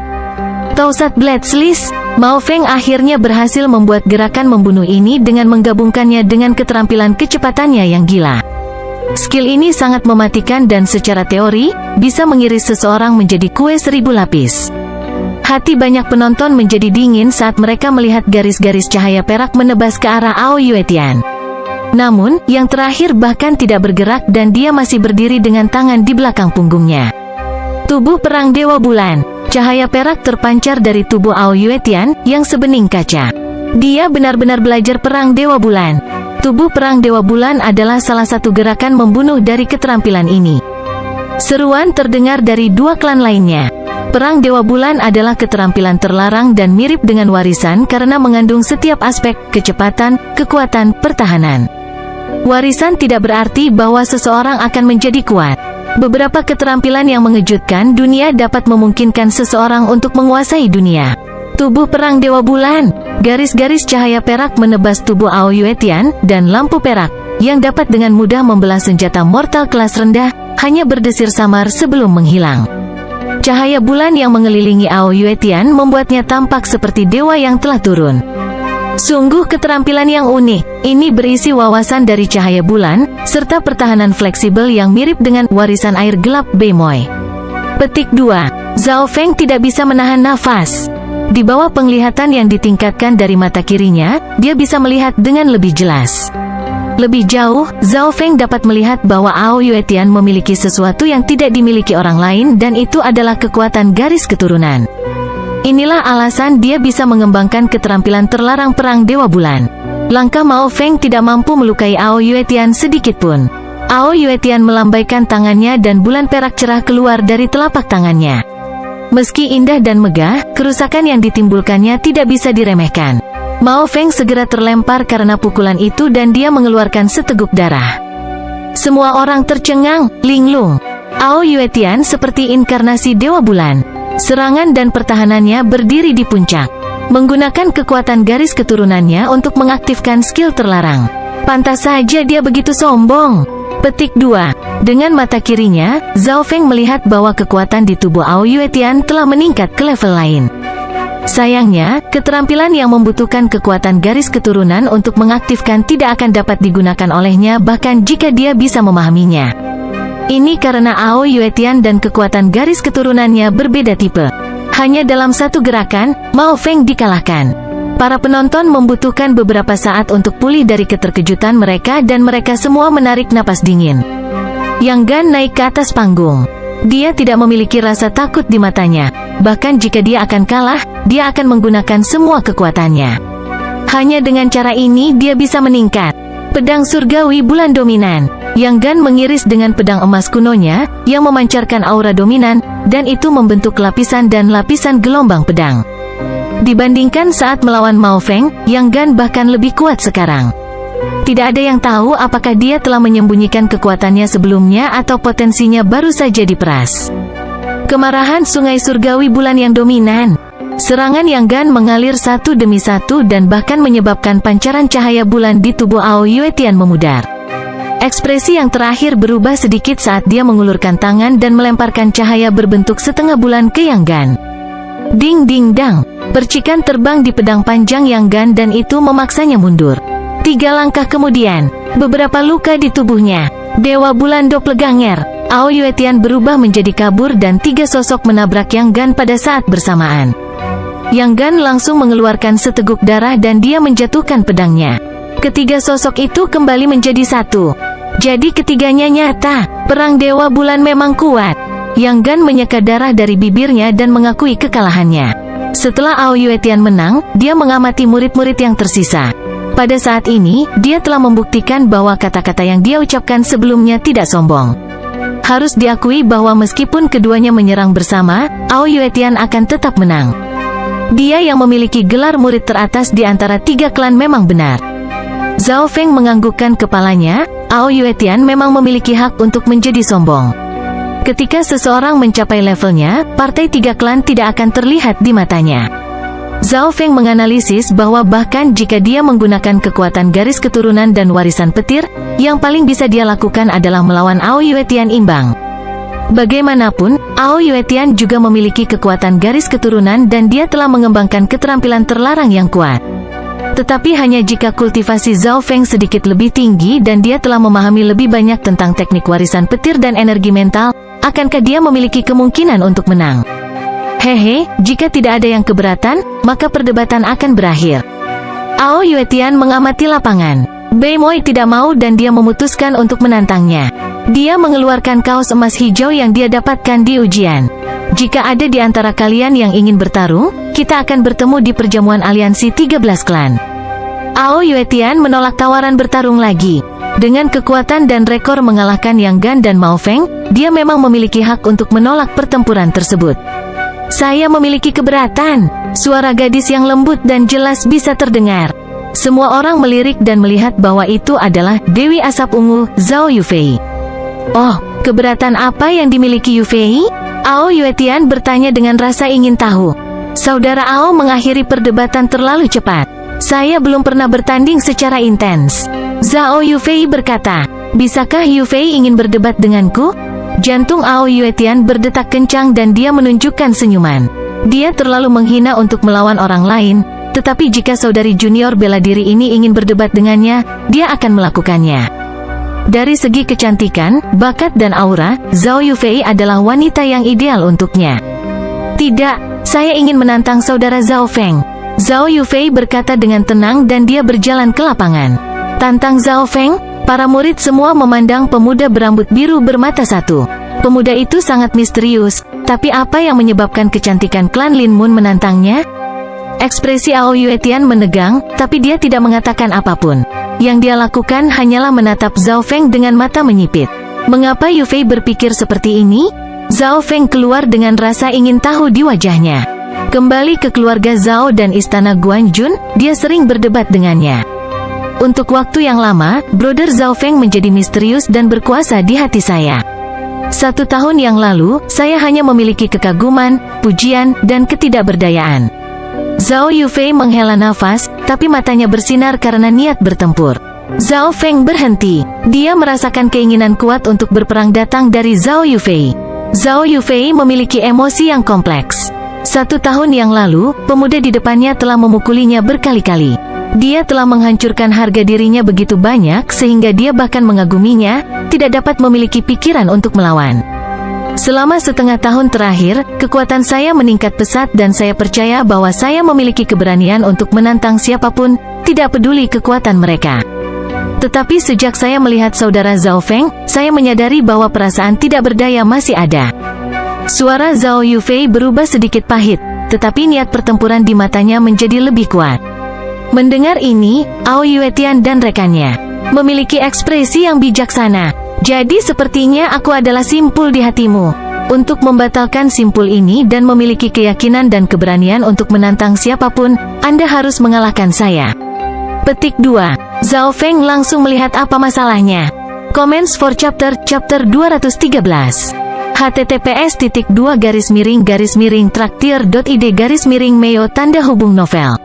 Tausat Blade Slice, Mao Feng akhirnya berhasil membuat gerakan membunuh ini dengan menggabungkannya dengan keterampilan kecepatannya yang gila. Skill ini sangat mematikan dan secara teori, bisa mengiris seseorang menjadi kue 1000 lapis. Hati banyak penonton menjadi dingin saat mereka melihat garis-garis cahaya perak menebas ke arah Ao Yuetian. Namun, yang terakhir bahkan tidak bergerak dan dia masih berdiri dengan tangan di belakang punggungnya. Tubuh Perang Dewa Bulan. Cahaya perak terpancar dari tubuh Ao Yuetian, yang sebening kaca. Dia benar-benar belajar Perang Dewa Bulan. Tubuh Perang Dewa Bulan adalah salah satu gerakan membunuh dari keterampilan ini. Seruan terdengar dari 2 klan lainnya. Perang Dewa Bulan adalah keterampilan terlarang dan mirip dengan warisan karena mengandung setiap aspek, kecepatan, kekuatan, pertahanan. Warisan tidak berarti bahwa seseorang akan menjadi kuat. Beberapa keterampilan yang mengejutkan dunia dapat memungkinkan seseorang untuk menguasai dunia. Tubuh Perang Dewa Bulan. Garis-garis cahaya perak menebas tubuh Ao Yuetian, dan lampu perak, yang dapat dengan mudah membelah senjata mortal kelas rendah, hanya berdesir samar sebelum menghilang. Cahaya bulan yang mengelilingi Ao Yuetian membuatnya tampak seperti dewa yang telah turun. Sungguh keterampilan yang unik, ini berisi wawasan dari cahaya bulan, serta pertahanan fleksibel yang mirip dengan warisan air gelap Beimoy. Petik 2. Zhao Feng tidak bisa menahan nafas. Di bawah penglihatan yang ditingkatkan dari mata kirinya, dia bisa melihat dengan lebih jelas. Lebih jauh, Zhao Feng dapat melihat bahwa Ao Yuetian memiliki sesuatu yang tidak dimiliki orang lain dan itu adalah kekuatan garis keturunan. Inilah alasan dia bisa mengembangkan keterampilan terlarang perang Dewa Bulan. Langkah Mao Feng tidak mampu melukai Ao Yuetian sedikit pun. Ao Yuetian melambaikan tangannya dan bulan perak cerah keluar dari telapak tangannya. Meski indah dan megah, kerusakan yang ditimbulkannya tidak bisa diremehkan. Mao Feng segera terlempar karena pukulan itu dan dia mengeluarkan seteguk darah. Semua orang tercengang, linglung. Ao Yuetian seperti inkarnasi Dewa Bulan. Serangan dan pertahanannya berdiri di puncak. Menggunakan kekuatan garis keturunannya untuk mengaktifkan skill terlarang. Pantas saja dia begitu sombong. Petik 2. Dengan mata kirinya, Zhao Feng melihat bahwa kekuatan di tubuh Ao Yuetian telah meningkat ke level lain. Sayangnya, keterampilan yang membutuhkan kekuatan garis keturunan untuk mengaktifkan tidak akan dapat digunakan olehnya bahkan jika dia bisa memahaminya. Ini karena Ao Yuetian dan kekuatan garis keturunannya berbeda tipe. Hanya dalam satu gerakan, Mao Feng dikalahkan. Para penonton membutuhkan beberapa saat untuk pulih dari keterkejutan mereka dan mereka semua menarik napas dingin. Yang Gan naik ke atas panggung. Dia tidak memiliki rasa takut di matanya. Bahkan jika dia akan kalah, dia akan menggunakan semua kekuatannya. Hanya dengan cara ini dia bisa meningkat. Pedang surgawi bulan dominan. Yang Gan mengiris dengan pedang emas kunonya, yang memancarkan aura dominan, dan itu membentuk lapisan dan lapisan gelombang pedang. Dibandingkan saat melawan Mao Feng, Yang Gan bahkan lebih kuat sekarang. Tidak ada yang tahu apakah dia telah menyembunyikan kekuatannya sebelumnya atau potensinya baru saja diperas. Kemarahan sungai surgawi bulan yang dominan. Serangan Yang Gan mengalir satu demi satu dan bahkan menyebabkan pancaran cahaya bulan di tubuh Ao Yuetian memudar. Ekspresi yang terakhir berubah sedikit saat dia mengulurkan tangan dan melemparkan cahaya berbentuk setengah bulan ke Yang Gan. Ding ding dang, percikan terbang di pedang panjang Yang Gan dan itu memaksanya mundur. 3 langkah kemudian, beberapa luka di tubuhnya. Dewa Bulan Doppelganger, Ao Yuetian berubah menjadi kabur dan 3 sosok menabrak Yang Gan pada saat bersamaan. Yang Gan langsung mengeluarkan seteguk darah dan dia menjatuhkan pedangnya. Ketiga sosok itu kembali menjadi satu. Jadi ketiganya nyata, perang Dewa Bulan memang kuat. Yang Gan menyeka darah dari bibirnya dan mengakui kekalahannya. Setelah Ao Yuetian menang, dia mengamati murid-murid yang tersisa. Pada saat ini, dia telah membuktikan bahwa kata-kata yang dia ucapkan sebelumnya tidak sombong. Harus diakui bahwa meskipun keduanya menyerang bersama, Ao Yuetian akan tetap menang. Dia yang memiliki gelar murid teratas di antara 3 klan memang benar. Zhao Feng menganggukkan kepalanya, Ao Yuetian memang memiliki hak untuk menjadi sombong. Ketika seseorang mencapai levelnya, partai 3 klan tidak akan terlihat di matanya. Zhao Feng menganalisis bahwa bahkan jika dia menggunakan kekuatan garis keturunan dan warisan petir, yang paling bisa dia lakukan adalah melawan Ao Yuetian imbang. Bagaimanapun, Ao Yuetian juga memiliki kekuatan garis keturunan dan dia telah mengembangkan keterampilan terlarang yang kuat. Tetapi hanya jika kultivasi Zhao Feng sedikit lebih tinggi dan dia telah memahami lebih banyak tentang teknik warisan petir dan energi mental, akankah dia memiliki kemungkinan untuk menang? Hehe, jika tidak ada yang keberatan, maka perdebatan akan berakhir. Ao Yuetian mengamati lapangan. Beimoy tidak mau dan dia memutuskan untuk menantangnya. Dia mengeluarkan kaos emas hijau yang dia dapatkan di ujian. Jika ada di antara kalian yang ingin bertarung, kita akan bertemu di perjamuan aliansi 13 klan. Ao Yuetian menolak tawaran bertarung lagi. Dengan kekuatan dan rekor mengalahkan Yang Gan dan Mao Feng, dia memang memiliki hak untuk menolak pertempuran tersebut. Saya memiliki keberatan. Suara gadis yang lembut dan jelas bisa terdengar. Semua orang melirik dan melihat bahwa itu adalah Dewi Asap Ungu, Zhao Yufei. Oh, keberatan apa yang dimiliki Yufei? Ao Yuetian bertanya dengan rasa ingin tahu. Saudara Ao mengakhiri perdebatan terlalu cepat. Saya belum pernah bertanding secara intens. Zhao Yufei berkata, bisakah Yufei ingin berdebat denganku? Jantung Ao Yuetian berdetak kencang dan dia menunjukkan senyuman. Dia terlalu menghina untuk melawan orang lain, tetapi jika saudari junior bela diri ini ingin berdebat dengannya, dia akan melakukannya. Dari segi kecantikan, bakat dan aura, Zhao Yufei adalah wanita yang ideal untuknya. Tidak, saya ingin menantang saudara Zhao Feng. Zhao Yufei berkata dengan tenang dan dia berjalan ke lapangan. Tantang Zhao Feng? Para murid semua memandang pemuda berambut biru bermata satu. Pemuda itu sangat misterius, tapi apa yang menyebabkan kecantikan klan Lin Mun menantangnya? Ekspresi Ao Yuetian menegang, tapi dia tidak mengatakan apapun. Yang dia lakukan hanyalah menatap Zhao Feng dengan mata menyipit. Mengapa Yufei berpikir seperti ini? Zhao Feng keluar dengan rasa ingin tahu di wajahnya. Kembali ke keluarga Zhao dan istana Guanjun, dia sering berdebat dengannya. Untuk waktu yang lama, brother Zhao Feng menjadi misterius dan berkuasa di hati saya. 1 tahun yang lalu, saya hanya memiliki kekaguman, pujian, dan ketidakberdayaan. Zhao Yufei menghela nafas, tapi matanya bersinar karena niat bertempur. Zhao Feng berhenti. Dia merasakan keinginan kuat untuk berperang datang dari Zhao Yufei. Zhao Yufei memiliki emosi yang kompleks. 1 tahun yang lalu, pemuda di depannya telah memukulinya berkali-kali. Dia telah menghancurkan harga dirinya begitu banyak sehingga dia bahkan mengaguminya, tidak dapat memiliki pikiran untuk melawan. Selama setengah tahun terakhir, kekuatan saya meningkat pesat dan saya percaya bahwa saya memiliki keberanian untuk menantang siapapun, tidak peduli kekuatan mereka. Tetapi sejak saya melihat saudara Zhao Feng, saya menyadari bahwa perasaan tidak berdaya masih ada. Suara Zhao Yufei berubah sedikit pahit, tetapi niat pertempuran di matanya menjadi lebih kuat. Mendengar ini, Ao Yuetian dan rekannya memiliki ekspresi yang bijaksana. Jadi sepertinya aku adalah simpul di hatimu. Untuk membatalkan simpul ini dan memiliki keyakinan dan keberanian untuk menantang siapapun, Anda harus mengalahkan saya. Petik 2. Zhao Feng langsung melihat apa masalahnya. Comments for chapter 213. https://traktir.id/meo tanda hubung novel